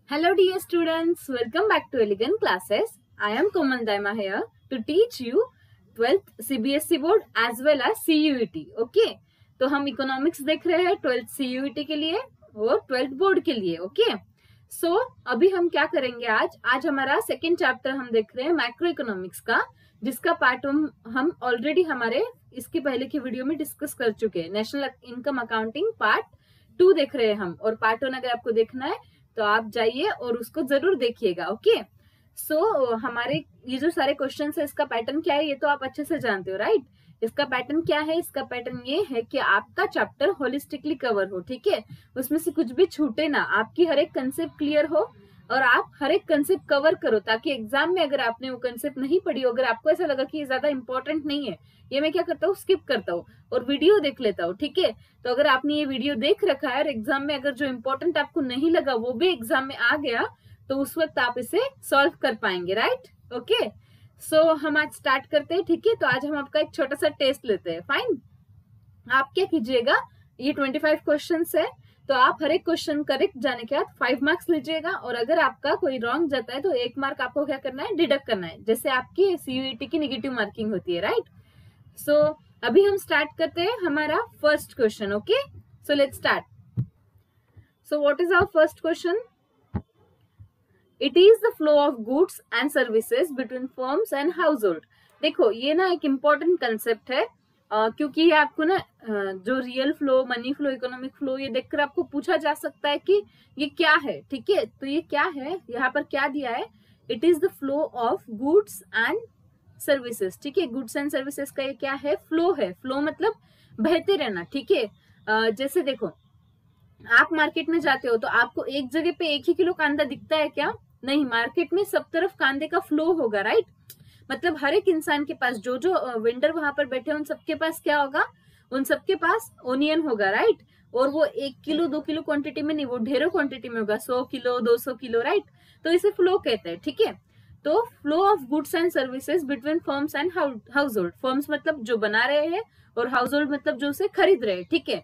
Hello dear students, welcome back to Elegant Classes. I am Komal Daima here to teach you 12th CBSE board as well as CUET. Okay, तो हम economics देख रहे हैं 12th CUET के लिए और 12th board के लिए. ओके सो अभी हम क्या करेंगे आज हमारा सेकेंड चैप्टर हम देख रहे हैं मैक्रो इकोनॉमिक्स का, जिसका पार्ट हम ऑलरेडी हमारे इसके पहले की वीडियो में डिस्कस कर चुके हैं. नेशनल इनकम अकाउंटिंग पार्ट 2 देख रहे हैं हम, और पार्ट 1 अगर आपको देखना है तो आप जाइए और उसको जरूर देखिएगा. ओके सो हमारे ये जो सारे क्वेश्चन है इसका पैटर्न क्या है ये तो आप अच्छे से जानते हो, राइट? इसका पैटर्न क्या है? इसका पैटर्न ये है कि आपका चैप्टर होलिस्टिकली कवर हो, ठीक है, उसमें से कुछ भी छूटे ना, आपकी हर एक कंसेप्ट क्लियर हो और आप हर एक कंसेप्ट कवर करो, ताकि एग्जाम में अगर आपने वो कंसेप्ट नहीं पढ़ी हो, अगर आपको ऐसा लगा कि ये ज्यादा इंपॉर्टेंट नहीं है, ये मैं क्या करता हूँ स्किप करता हूँ और वीडियो देख लेता हूँ, ठीक है. तो अगर आपने ये वीडियो देख रखा है और एग्जाम में अगर जो इम्पोर्टेंट आपको नहीं लगा वो भी एग्जाम में आ गया तो उस वक्त आप इसे सॉल्व कर पाएंगे, राइट? ओके सो हम आज स्टार्ट करते हैं, ठीक है. तो आज हम आपका एक छोटा सा टेस्ट लेते हैं. फाइन, आप क्या कीजिएगा, ये 25 क्वेश्चन है, तो आप हर एक क्वेश्चन करेक्ट जाने के बाद 5 मार्क्स लीजिएगा, और अगर आपका कोई रॉन्ग जाता है तो 1 मार्क आपको क्या करना है, डिडक्ट करना है, जैसे आपकी CUET की नेगेटिव मार्किंग होती है, राइट? सो अभी हम स्टार्ट करते हैं हमारा first question. Okay so let's start. So what is our first question? It is the flow of goods and services between firms and household. देखो ये ना एक इम्पोर्टेंट कंसेप्ट है, क्योंकि ये आपको ना जो real flow, money flow, economic flow, ये देखकर आपको पूछा जा सकता है कि ये क्या है, ठीक है. तो ये क्या है, यहाँ पर क्या दिया है, it is the flow of goods and services, ठीक है. गुड्स एंड सर्विसेज का ये क्या है, फ्लो है. फ्लो मतलब बहते रहना, ठीक है. जैसे देखो आप मार्केट में जाते हो तो आपको एक जगह पे एक ही किलो कांदा दिखता है क्या? नहीं, मार्केट में सब तरफ कांदे का फ्लो होगा, राइट? मतलब हर एक इंसान के पास, जो जो वेंडर वहां पर बैठे उन सबके पास क्या होगा, उन सबके पास ओनियन होगा, राइट? और वो 1 किलो 2 किलो क्वांटिटी में नहीं, वो ढेरों क्वांटिटी में होगा, 100 किलो 200 किलो, राइट? तो इसे फ्लो कहते हैं, ठीक है. तो flow of goods and services between firms and household. Firms मतलब जो बना रहे हैं और हाउस होल्ड मतलब जो उसे खरीद रहे हैं, ठीक है.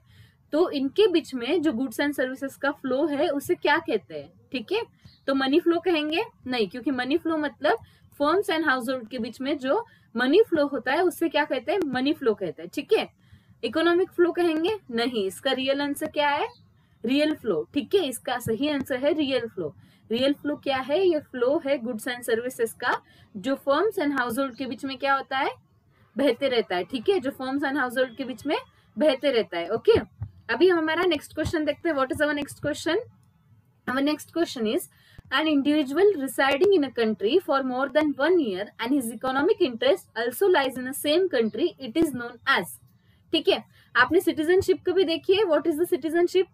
तो इनके बीच में जो गुड्स एंड सर्विसेज का फ्लो है उसे क्या कहते हैं, ठीक है. तो मनी फ्लो कहेंगे? नहीं, क्योंकि मनी फ्लो मतलब फर्म्स एंड हाउस होल्ड के बीच में जो मनी फ्लो होता है उससे क्या कहते हैं, मनी फ्लो कहते हैं, ठीक है. इकोनॉमिक फ्लो कहेंगे? नहीं, इसका रियल आंसर क्या है, रियल फ्लो, ठीक है. इसका सही आंसर है रियल फ्लो. रियल फ्लो क्या है, ये फ्लो है गुड्स एंड सर्विसेज का, जो फर्म्स एंड हाउस होल्ड के बीच में क्या होता है, बहते रहता है, ठीक है. जो फर्म्स एंड हाउस होल्ड के बीच में बहते रहता है. ओके अभी हम हमारा नेक्स्ट क्वेश्चन देखते हैं. What is our next question? Our next question is, an individual residing in a country for more than 1 year and his economic interest also lies in the same country, it is known as. ठीक है, आपने citizenship को भी देखिए. What is the citizenship?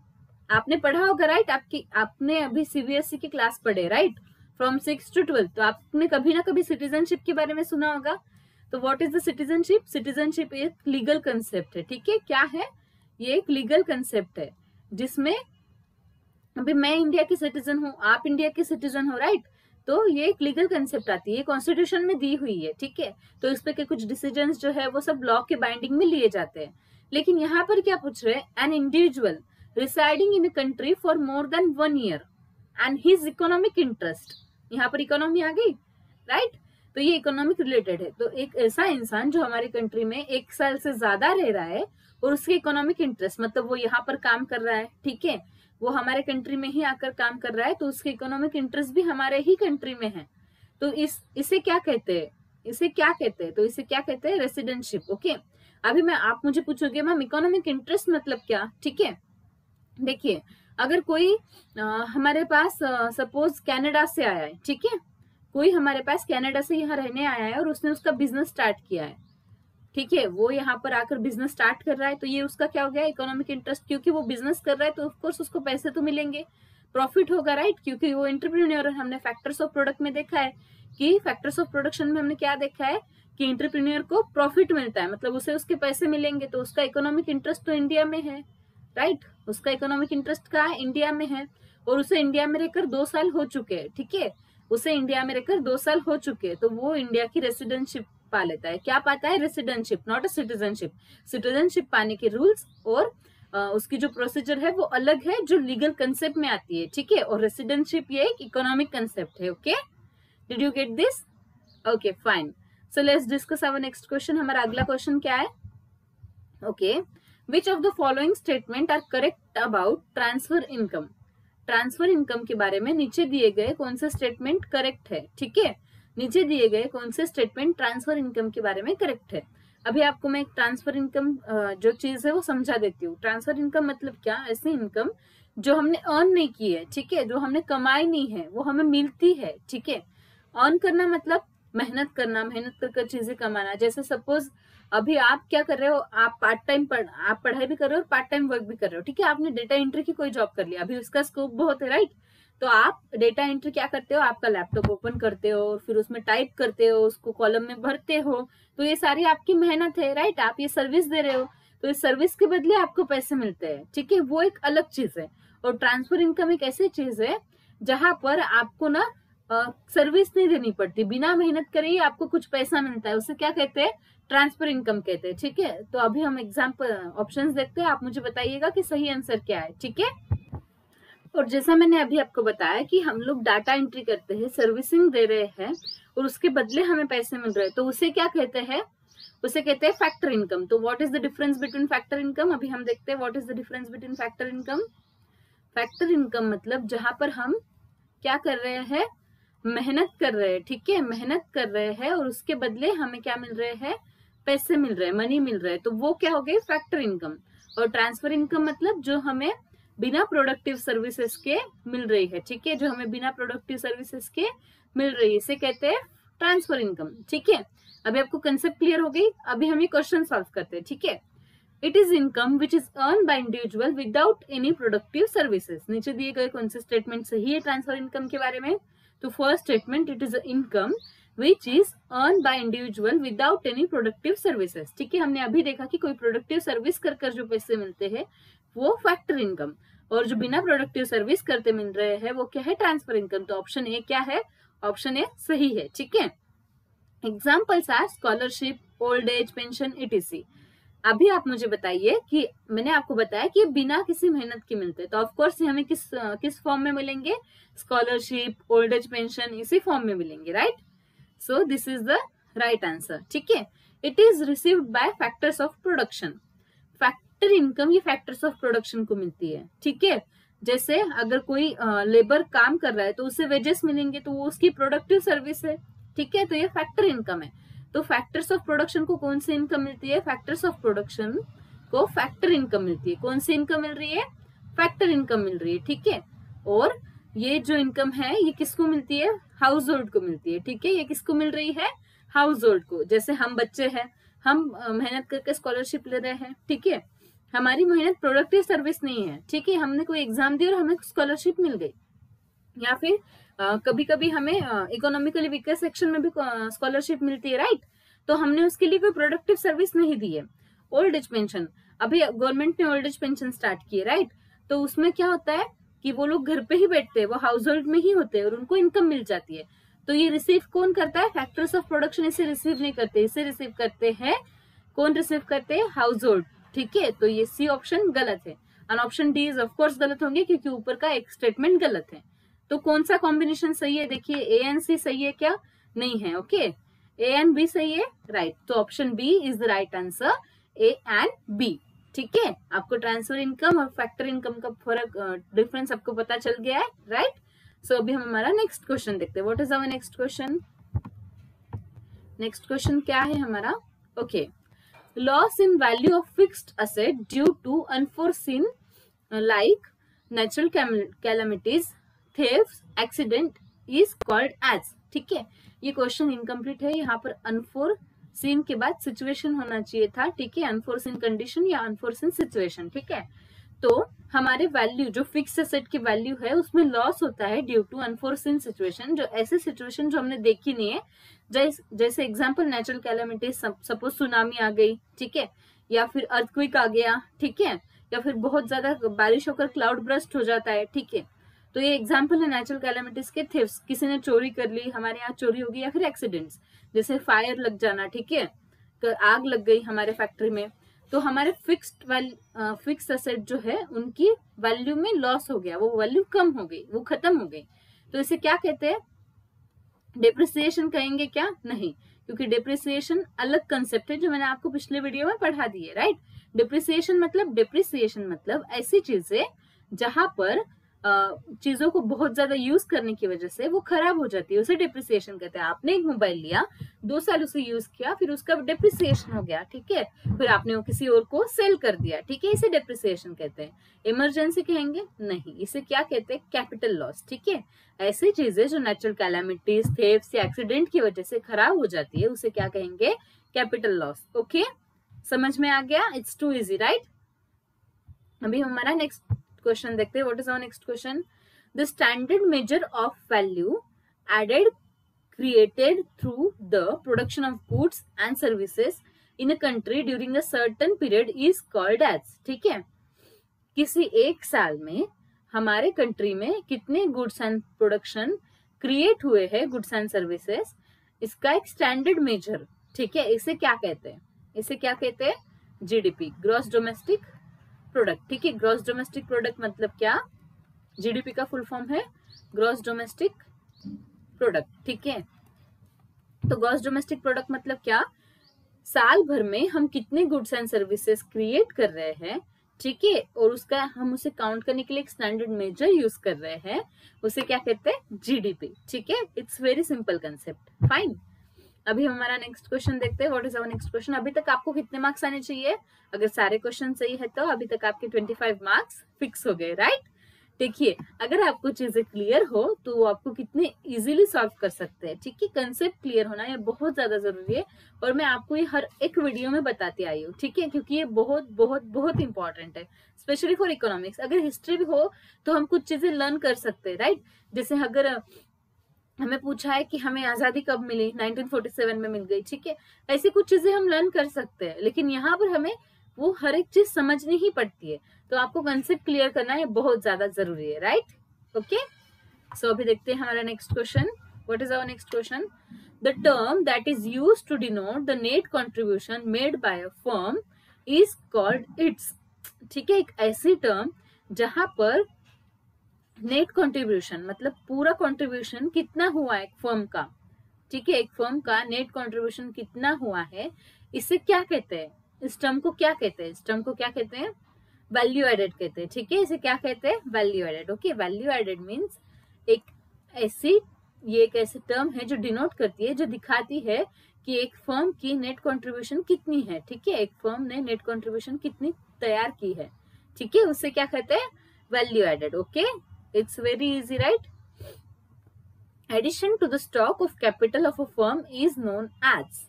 आपने पढ़ा होगा, right? आपने अभी CBSE की क्लास पढ़े, राइट, फ्रॉम 6 to 12, तो आपने कभी ना कभी सिटीजनशिप के बारे में सुना होगा. तो what is the citizenship? Citizenship एक लीगल कंसेप्ट है, ठीक है. क्या है ये? एक लीगल कंसेप्ट है, जिसमें अभी मैं इंडिया की सिटीजन हूँ, आप इंडिया के सिटीजन हो, राइट? तो ये एक लीगल कंसेप्ट आती है, कॉन्स्टिट्यूशन में दी हुई है, ठीक है. तो इस पे के कुछ डिसीजंस जो है वो सब लॉ के बाइंडिंग में लिए जाते हैं. लेकिन यहाँ पर क्या पूछ रहे हैं, an individual residing in a country for more than 1 year and his economic interest. यहाँ पर इकोनॉमी आ गई, राइट? तो ये इकोनॉमिक रिलेटेड है. तो एक ऐसा इंसान जो हमारी कंट्री में 1 साल से ज्यादा रह रहा है और उसके इकोनॉमिक इंटरेस्ट मतलब वो यहाँ पर काम कर रहा है, ठीक है, वो हमारे कंट्री में ही आकर काम कर रहा है, तो उसके इकोनॉमिक इंटरेस्ट भी हमारे ही कंट्री में है. तो इसे क्या कहते हैं, इसे क्या कहते हैं? तो इसे क्या कहते हैं, रेसिडेंटशिप. ओके अभी आप मुझे पूछोगे मैम इकोनॉमिक इंटरेस्ट मतलब क्या, ठीक है. देखिए अगर कोई हमारे पास सपोज कनाडा से आया है, ठीक है, कोई हमारे पास कनाडा से यहाँ रहने आया है और उसने उसका बिजनेस स्टार्ट किया है, ठीक है, वो यहाँ पर आकर बिजनेस स्टार्ट कर रहा है, तो ये उसका क्या हो गया, इकोनॉमिक इंटरेस्ट. क्योंकि वो बिजनेस कर रहा है तो ऑफकोर्स उसको पैसे तो मिलेंगे, प्रॉफिट होगा, राइट? क्योंकि वो एंटरप्रेन्योर है. हमने फैक्टर्स ऑफ प्रोडक्ट में देखा है कि फैक्टर्स ऑफ प्रोडक्शन में हमने क्या देखा है कि एंटरप्रेन्योर को प्रॉफिट मिलता है, मतलब उसे उसके पैसे मिलेंगे, तो उसका इकोनॉमिक इंटरेस्ट तो इंडिया में है, राइट? उसका इकोनॉमिक इंटरेस्ट कहाँ है, इंडिया में है. और उसे इंडिया में रहकर 2 साल हो चुके हैं, ठीक है, उसे इंडिया में रहकर 2 साल हो चुके हैं, तो वो इंडिया की रेसिडेंटशिप पा लेता है. क्या पाता है, रेसिडेंटशिप, नॉट अ सिटीजनशिप. सिटीजनशिप पाने के रूल्स और उसकी जो प्रोसीजर है वो अलग है जो लीगल कंसेप्ट में आती है, ठीक है। और रेसिडेंटशिप ये एक इकोनॉमिक कंसेप्ट है, okay. Did you get this? Okay fine. So let's discuss our next question. हमारा अगला क्वेश्चन क्या है? Okay, which of the following statement are correct about transfer income? Transfer income के बारे में नीचे दिए गए कौन से स्टेटमेंट करेक्ट है, ठीक है। नीचे दिए गए कौन से स्टेटमेंट ट्रांसफर इनकम के बारे में करेक्ट है। अभी आपको मैं एक ट्रांसफर इनकम जो चीज है वो समझा देती हूँ। ट्रांसफर इनकम मतलब क्या? ऐसी इनकम जो हमने अर्न नहीं की है, ठीक है, जो हमने कमाई नहीं है, वो हमें मिलती है, ठीक है। अर्न करना मतलब मेहनत करना, मेहनत कर चीजें कमाना। जैसे सपोज अभी आप क्या कर रहे हो, आप पार्ट टाइम आप पढ़ाई भी कर रहे हो और पार्ट टाइम वर्क भी कर रहे हो, ठीक है। आपने डेटा एंट्री की कोई जॉब कर लिया, अभी उसका स्कोप बहुत है, राइट। तो आप डेटा एंट्री क्या करते हो, आपका लैपटॉप ओपन करते हो, फिर उसमें टाइप करते हो, उसको कॉलम में भरते हो, तो ये सारी आपकी मेहनत है, राइट। आप ये सर्विस दे रहे हो, तो इस सर्विस के बदले आपको पैसे मिलते हैं, ठीक है। वो एक अलग चीज है। और ट्रांसफर इनकम एक ऐसी चीज है जहां पर आपको ना सर्विस नहीं देनी पड़ती, बिना मेहनत करे ही आपको कुछ पैसा मिलता है, उसे क्या कहते हैं? ट्रांसफर इनकम कहते हैं, ठीक है। तो अभी हम एग्जाम्पल ऑप्शंस देखते हैं, आप मुझे बताइएगा कि सही आंसर क्या है, ठीक है। और जैसा मैंने अभी आपको बताया कि हम लोग डाटा एंट्री करते हैं, सर्विसिंग दे रहे हैं और उसके बदले हमें पैसे मिल रहे हैं, तो उसे क्या कहते हैं? उसे कहते हैं फैक्टर इनकम। तो what is the difference between factor income? अभी हम देखते हैं what is the difference between factor income. Factor income मतलब जहां पर हम क्या कर रहे हैं? मेहनत कर रहे हैं, ठीक है, मेहनत कर रहे हैं और उसके बदले हमें क्या मिल रहे हैं? पैसे मिल रहे हैं, मनी मिल रहे हैं, तो वो क्या हो गई? Factor income. और ट्रांसफर इनकम मतलब जो हमें बिना प्रोडक्टिव सर्विसेज के मिल रही है, ठीक है, जो हमें बिना प्रोडक्टिव सर्विसेज के मिल रही है, इसे कहते हैं ट्रांसफर इनकम, ठीक है। अभी आपको कंसेप्ट क्लियर हो गई। अभी हम ये क्वेश्चन सॉल्व करते हैं, ठीक है। It is income which is earn by individual without any productive services. नीचे दिए गए कौन से स्टेटमेंट सही है ट्रांसफर इनकम के बारे में? तो first statement, it is income which is earn by individual without any productive services, ठीक है। हमने अभी देखा कि कोई प्रोडक्टिव सर्विस कर जो पैसे मिलते हैं वो फैक्टर इनकम, और जो बिना प्रोडक्टिव सर्विस करते मिल रहे हैं वो क्या है? Transfer income. तो ऑप्शन ए क्या है? ऑप्शन ए सही है, ठीक है। Examples are scholarship, old age pension, etc। अभी आप मुझे बताइए कि मैंने आपको बताया कि बिना किसी मेहनत के मिलते हैं, तो ऑफकोर्स हमें किस फॉर्म में मिलेंगे? स्कॉलरशिप, ओल्ड एज पेंशन, इसी फॉर्म में मिलेंगे, right. So this is the right answer, ठीक है। It is received by factors of production. Factor income ये फैक्टर्स ऑफ प्रोडक्शन को मिलती है, ठीक है। जैसे अगर कोई लेबर काम कर रहा है तो उसे वेजेस मिलेंगे, तो वो उसकी प्रोडक्टिव सर्विस है, ठीक है, तो ये फैक्टर इनकम है। तो फैक्टर्स ऑफ प्रोडक्शन को कौन सी इनकम मिलती है? फैक्टर्स ऑफ प्रोडक्शन को फैक्टर इनकम मिलती है। कौन सी इनकम मिल रही है? फैक्टर इनकम मिल रही है, ठीक है। और ये जो इनकम है ये किसको मिलती है? हाउस होल्ड को मिलती है, ठीक है। ये किसको मिल रही है? हाउस होल्ड को। जैसे हम बच्चे हैं, हम मेहनत करके स्कॉलरशिप ले रहे हैं, ठीक है, हमारी मेहनत प्रोडक्टिव सर्विस नहीं है, ठीक है, हमने कोई एग्जाम दी और हमें स्कॉलरशिप मिल गई। या फिर कभी कभी हमें इकोनॉमिकली वीकर सेक्शन में भी स्कॉलरशिप मिलती है, राइट। तो हमने उसके लिए कोई प्रोडक्टिव सर्विस नहीं दी है। ओल्ड एज पेंशन, अभी गवर्नमेंट ने ओल्ड एज पेंशन स्टार्ट की है, राइट। तो उसमें क्या होता है कि वो लोग घर पे ही बैठते हैं, वो हाउस होल्ड में ही होते हैं और उनको इनकम मिल जाती है। तो ये रिसीव कौन करता है? फैक्टर्स ऑफ प्रोडक्शन इसे रिसीव नहीं करते, इसे रिसीव करते हैं कौन? रिसीव करते हैं हाउस होल्ड, ठीक है। तो ये सी ऑप्शन गलत है और ऑप्शन डी इज ऑफकोर्स गलत होंगे क्योंकि ऊपर का एक स्टेटमेंट गलत है। तो कौन सा कॉम्बिनेशन सही है? देखिए ए एंड सी सही है क्या? नहीं है, ओके। ए एंड बी सही है, राइट। तो option B is the right answer, A and B, ठीक है। आपको ट्रांसफर इनकम और फैक्टर इनकम का फर्क, डिफरेंस आपको पता चल गया है, राइट। सो अभी हम हमारा नेक्स्ट क्वेश्चन देखते हैं। What is our next question? Next question क्या है हमारा? Okay, loss in value of fixed asset due to unforeseen like natural calamities, theft, accident is called as, ठीक है। ये क्वेश्चन इनकम्प्लीट है, यहाँ पर अनफोर्सीन के बाद सिचुएशन होना चाहिए था, ठीक है, अनफोर्सीन कंडीशन या अनफोर्सीन सिचुएशन, ठीक है। तो हमारे वैल्यू जो फिक्स एसेट की वैल्यू है उसमें लॉस होता है ड्यू टू अनफोर्सीन सिचुएशन, जो ऐसे सिचुएशन जो हमने देखी नहीं है, जैसे example natural calamity, suppose tsunami आ गई, ठीक है, या फिर अर्थक्वेक आ गया, ठीक है, या फिर बहुत ज्यादा बारिश होकर क्लाउड ब्रस्ट हो जाता है, ठीक है। तो ये एग्जाम्पल है नेचुरल कैलामिटीज के। थेफ्ट, किसी ने चोरी कर ली, हमारे यहाँ चोरी होगी, या फिर एक्सीडेंट्स जैसे फायर लग जाना, ठीक है, आग लग गई हमारे फैक्ट्री में, तो हमारे फिक्स्ड एसेट जो है उनकी वैल्यू में लॉस हो गया, वो वैल्यू कम हो गई, वो खत्म हो गई, तो इसे क्या कहते हैं? डिप्रिसिएशन कहेंगे क्या? नहीं, क्योंकि डिप्रिसिएशन अलग कंसेप्ट है जो मैंने आपको पिछले वीडियो में पढ़ा दी है, राइट। डिप्रिसिएशन मतलब ऐसी चीजें जहां पर चीजों को बहुत ज्यादा यूज करने की वजह से वो खराब हो जाती है, उसे डिप्रिसिएशन कहते हैं। आपने एक मोबाइल लिया, 2 साल उसे यूज किया, फिर उसका डिप्रिसिएशन हो गया, ठीक है, फिर आपने वो किसी और को सेल कर दिया, ठीक है, इसे डिप्रिसिएशन कहते हैं। इमरजेंसी कहेंगे? नहीं, इसे क्या कहते हैं? कैपिटल लॉस, ठीक है। ऐसी चीजें जो नेचुरल कैलामिटीज, थेफ्ट या एक्सीडेंट की वजह से खराब हो जाती है, उसे क्या कहेंगे? Capital loss. ओके, समझ में आ गया? It's too easy, right. अभी हमारा नेक्स्ट क्वेश्चन देखते हैं। What is our next question? The standard measure of value added created through the production of goods and services in a country during a certain period is called as, ठीक है, किसी एक साल में हमारे country में कितने गुड्स एंड प्रोडक्शन क्रिएट हुए हैं, गुड्स एंड सर्विसेज, इसका एक स्टैंडर्ड मेजर, ठीक है, इसे क्या कहते हैं? इसे क्या कहते हैं? जीडीपी, ग्रॉस डोमेस्टिक प्रोडक्ट, ठीक है। ग्रॉस डोमेस्टिक प्रोडक्ट मतलब क्या? जीडीपी का फुल फॉर्म है ग्रॉस डोमेस्टिक प्रोडक्ट, ठीक है। तो ग्रॉस डोमेस्टिक प्रोडक्ट मतलब क्या? साल भर में हम कितने गुड्स एंड सर्विसेज क्रिएट कर रहे हैं, ठीक है, और उसका हम उसे काउंट करने के लिए एक स्टैंडर्ड मेजर यूज कर रहे हैं, उसे क्या कहते हैं? जीडीपी, ठीक है। It's very simple concept, fine. अभी हमारा नेक्स्ट क्वेश्चन देखते हैं। What is our next question? अभी तक आपको कितने मार्क्स आने चाहिए? अगर सारे क्वेश्चन सही है तो अभी तक आपके 25 मार्क्स फिक्स हो गए, राइट। देखिए, अगर आपको चीजें क्लियर हो तो वो आपको कितने इजीली सॉल्व कर सकते हैं, ठीक है। कंसेप्ट क्लियर होना ये बहुत ज्यादा जरूरी है, और मैं आपको ये हर एक वीडियो में बताती आई हूँ, ठीक है, क्योंकि ये बहुत बहुत बहुत इंपॉर्टेंट है, स्पेशली फॉर इकोनॉमिक्स। अगर हिस्ट्री भी हो तो हम कुछ चीजें लर्न कर सकते हैं, राइट। जैसे अगर हमें पूछा है कि हमें आजादी कब मिली, 1947 में मिल गई, ठीक है, ऐसी कुछ चीजें हम लर्न कर सकते हैं, लेकिन यहाँ पर हमें वो हर एक चीज समझनी ही पड़ती है, तो आपको कंसेप्ट क्लियर करना ये बहुत ज्यादा जरूरी है, राइट। ओके, सो अभी देखते हैं हमारा next question. What is our next question? The term that is used to denote the net contribution made by a firm is called it's, ठीक है। एक ऐसी टर्म जहां पर नेट कंट्रीब्यूशन मतलब पूरा कंट्रीब्यूशन कितना हुआ है एक फर्म का, ठीक है, एक फर्म का नेट कंट्रीब्यूशन कितना हुआ है, इसे क्या कहते हैं? इस टर्म को क्या कहते हैं? इस टर्म को क्या कहते हैं? वैल्यू एडेड कहते हैं, ठीक है। इसे क्या कहते हैं? Value added. Okay, value added means ये एक ऐसी टर्म है जो डिनोट करती है, जो दिखाती है कि एक फर्म की नेट कंट्रीब्यूशन कितनी है, ठीक है, एक फर्म ने नेट कंट्रीब्यूशन कितनी तैयार की है, ठीक है, उससे क्या कहते हैं? Value added. Okay, it's very easy, right. Addition to the stock of capital of a firm is known as,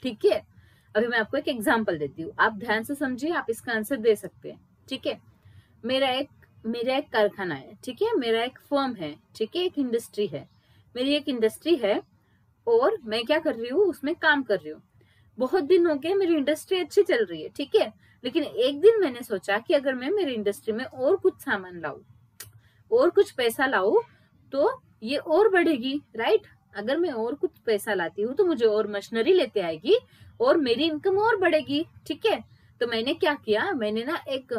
ठीक है। अभी मैं आपको एक एग्जांपल देती हूँ, आप ध्यान से समझिए, आप इसका आंसर दे सकते हैं, ठीक है। मेरा एक कारखाना है, ठीक है, मेरा एक फर्म है, ठीक है, एक इंडस्ट्री है, मेरी एक इंडस्ट्री है, और मैं क्या कर रही हूँ? उसमें काम कर रही हूँ। बहुत दिन हो गए, मेरी इंडस्ट्री अच्छी चल रही है, ठीक है, लेकिन एक दिन मैंने सोचा कि अगर मैं मेरी इंडस्ट्री में और कुछ सामान लाऊं और कुछ पैसा लाऊं तो ये और बढ़ेगी, राइट। अगर मैं और कुछ पैसा लाती हूँ तो मुझे और मशीनरी लेते आएगी और मेरी इनकम और बढ़ेगी, ठीक है। तो मैंने क्या किया? मैंने ना एक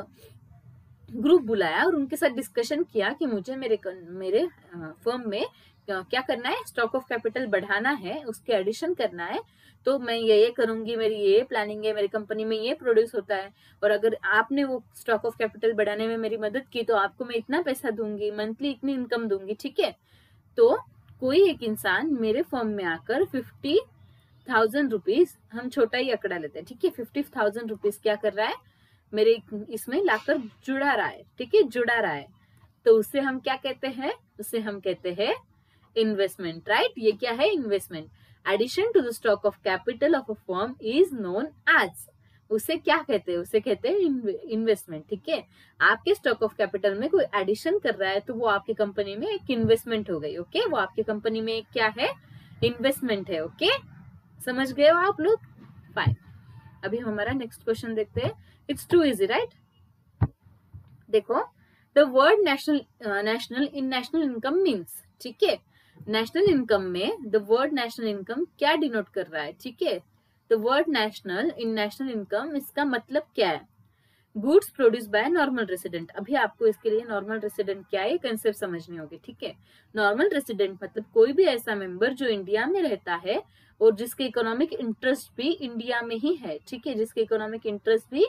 ग्रुप बुलाया और उनके साथ डिस्कशन किया कि मुझे मेरे फर्म में क्या करना है, स्टॉक ऑफ कैपिटल बढ़ाना है, उसके एडिशन करना है, तो मैं ये करूंगी, मेरी ये प्लानिंग है, मेरी कंपनी में ये प्रोड्यूस होता है, और अगर आपने वो स्टॉक ऑफ कैपिटल बढ़ाने में मेरी मदद की तो आपको मैं इतना पैसा दूंगी, मंथली इतनी इनकम दूंगी, ठीक है। तो कोई एक इंसान मेरे फर्म में आकर 50,000 रुपीज, हम छोटा ही आंकड़ा लेते हैं, ठीक है, 50,000 रुपीज क्या कर रहा है? मेरे इसमें लाकर जुड़ा रहा है, ठीक है, जुड़ा रहा है, तो उसे हम क्या कहते हैं? उसे हम कहते हैं इन्वेस्टमेंट, राइट। ये क्या है? Investment. Addition to the stock of capital of a firm is known as, उसे क्या कहते हैं? उसे कहते हैं इन्वेस्टमेंट, ठीक है। आपके स्टॉक ऑफ कैपिटल में कोई एडिशन कर रहा है तो वो आपकी कंपनी में एक इन्वेस्टमेंट हो गई, ओके, वो आपकी कंपनी में एक क्या है? इन्वेस्टमेंट है, ओके, समझ गए हो आप लोग? फाइन। अभी हमारा नेक्स्ट क्वेश्चन देखते हैं। It's too easy, right. देखो, the word national in national income means, ठीक है, नेशनल इनकम में द वर्ड नेशनल इनकम क्या डिनोट कर रहा है, ठीक है, तो word national in national income, इसका मतलब क्या है? Goods produce by normal resident. अभी आपको इसके लिए नॉर्मल रेसिडेंट क्या है कंसेप्ट समझनी होगी, ठीक है। नॉर्मल रेसिडेंट मतलब कोई भी ऐसा मेंबर जो इंडिया में रहता है और जिसके इकोनॉमिक इंटरेस्ट भी इंडिया में ही है, ठीक है, जिसके इकोनॉमिक इंटरेस्ट भी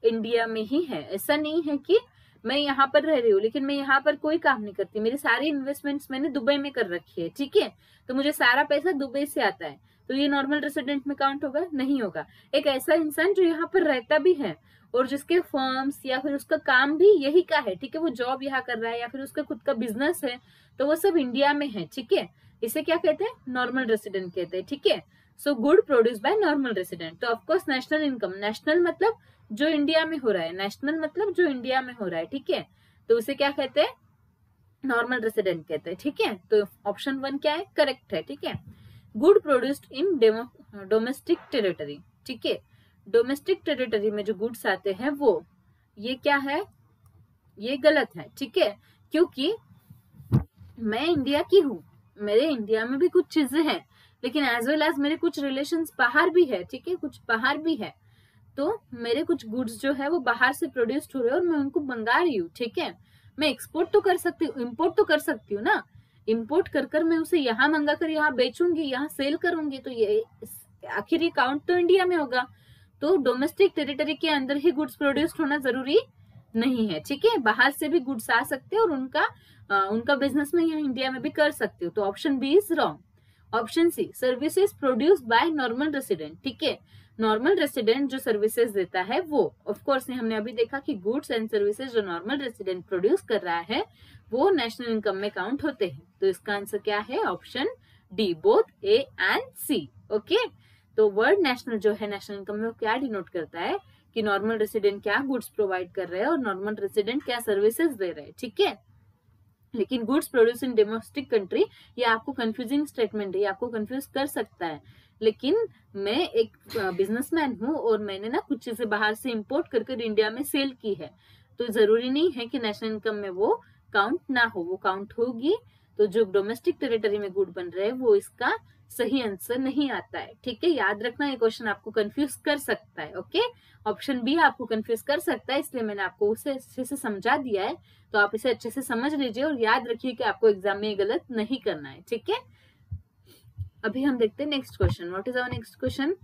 इंडिया में ही है। ऐसा नहीं है कि मैं यहाँ पर रह रही हूँ लेकिन मैं यहाँ पर कोई काम नहीं करती, मेरी सारी इन्वेस्टमेंट्स मैंने दुबई में कर रखी है, ठीक है, तो मुझे सारा पैसा दुबई से आता है, तो ये नॉर्मल रेसिडेंट में काउंट होगा? नहीं होगा। एक ऐसा इंसान जो यहाँ पर रहता भी है और जिसके फर्म्स या फिर उसका काम भी यही का है, ठीक है, वो जॉब यहाँ कर रहा है या फिर उसका खुद का बिजनेस है, तो वो सब इंडिया में है, ठीक है, इसे क्या कहते हैं? नॉर्मल रेसिडेंट कहते हैं, ठीक है। So good produce by normal resident. तो ऑफकोर्स नेशनल इनकम, नेशनल मतलब जो इंडिया में हो रहा है, नेशनल मतलब जो इंडिया में हो रहा है, ठीक है, तो उसे क्या कहते हैं? नॉर्मल रेसिडेंट कहते हैं, ठीक है। तो ऑप्शन 1 क्या है? करेक्ट है, ठीक है। Good produced in domestic territory, ठीक है, डोमेस्टिक टेरिटरी में जो गुड्स आते हैं वो, ये क्या है? ये गलत है, ठीक है, क्योंकि मैं इंडिया की हूँ, मेरे इंडिया में भी कुछ चीजें हैं, लेकिन एज वेल एज मेरे कुछ रिलेशंस बाहर भी है, ठीक है, कुछ बाहर भी है, तो मेरे कुछ गुड्स जो है वो बाहर से प्रोड्यूस्ड हो रहे हैं और मैं उनको मंगा रही हूँ, ठीक है। मैं एक्सपोर्ट तो कर सकती हूँ, इम्पोर्ट तो कर सकती हूँ ना, इम्पोर्ट कर कर मैं उसे यहाँ मंगा कर यहाँ बेचूंगी, यहाँ सेल करूंगी, तो ये आखिर ये काउंट तो इंडिया में होगा। तो डोमेस्टिक टेरिटरी के अंदर ही गुड्स प्रोड्यूस्ड होना जरूरी नहीं है, ठीक है, बाहर से भी गुड्स आ सकते हैं और उनका बिजनेस में यहाँ इंडिया में भी कर सकते हो। तो option B is wrong. Option C, services produced by normal resident, ठीक है, नॉर्मल रेसिडेंट जो सर्विसेज देता है वो, ऑफ कोर्स हमने अभी देखा कि गुड्स एंड सर्विसेज जो नॉर्मल रेसिडेंट प्रोड्यूस कर रहा है वो नेशनल इनकम में काउंट होते हैं। तो इसका आंसर क्या है? Option D, both A and C, okay. तो वर्ड नेशनल जो है नेशनल इनकम में वो क्या डिनोट करता है कि नॉर्मल रेसिडेंट क्या गुड्स प्रोवाइड कर रहे हैं और नॉर्मल रेसिडेंट क्या सर्विसेज दे रहे हैं, ठीक है। लेकिन goods produce in domestic country, ये आपको कंफ्यूजिंग स्टेटमेंट है, ये आपको कंफ्यूज कर सकता है, लेकिन मैं एक बिजनेसमैन हूँ और मैंने ना कुछ चीजें बाहर से इंपोर्ट कर इंडिया में सेल की है, तो जरूरी नहीं है कि नेशनल इनकम में वो काउंट ना हो, वो काउंट होगी। तो जो डोमेस्टिक टेरिटरी में गुड बन रहे हैं वो इसका सही आंसर नहीं आता है, ठीक है, याद रखना, ये क्वेश्चन आपको कंफ्यूज कर सकता है, ओके। ऑप्शन बी आपको कंफ्यूज कर सकता है, इसलिए मैंने आपको उसे अच्छे से समझा दिया है, तो आप इसे अच्छे से समझ लीजिए और याद रखिए कि आपको एग्जाम में गलत नहीं करना है, ठीक है। अभी हम देखते हैं next question. What is our next question?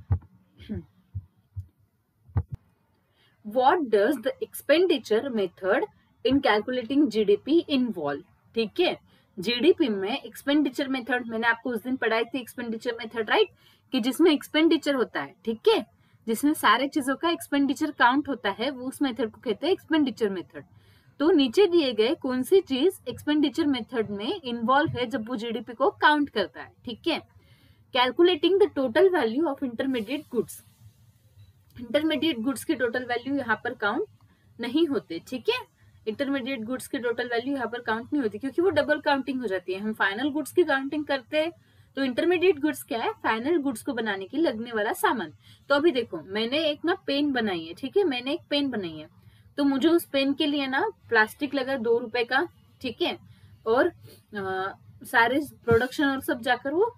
What does the expenditure method in calculating GDP involve, ठीक है, जीडीपी में एक्सपेंडिचर मेथड मैंने आपको उस दिन पढ़ाई थी, एक्सपेंडिचर मेथड, राइट, कि जिसमें एक्सपेंडिचर होता है, ठीक है, जिसमें सारे चीजों का एक्सपेंडिचर काउंट होता है, वो उस मेथड को कहते हैं एक्सपेंडिचर मेथड। तो नीचे दिए गए कौन सी चीज एक्सपेंडिचर मेथड में इन्वॉल्व है जब वो जीडीपी को काउंट करता है, ठीक है। Calculating the total value of intermediate goods, intermediate goods की टोटल वैल्यू यहाँ पर काउंट नहीं होते, ठीक है, इंटरमीडिएट गुड्स की टोटल वैल्यू यहाँ पर काउंट नहीं होती क्योंकि वो डबल काउंटिंग हो जाती है। हम फाइनल गुड्स की काउंटिंग करते हैं, तो इंटरमीडिएट गुड्स क्या है? फाइनल गुड्स को बनाने के लगने वाला सामान। तो अभी देखो मैंने एक ना पेन बनाई है, ठीक है, मैंने एक पेन बनाई है, तो मुझे उस पेन के लिए ना प्लास्टिक लगा 2 रुपए का, ठीक है, और सारे प्रोडक्शन और सब जाकर वो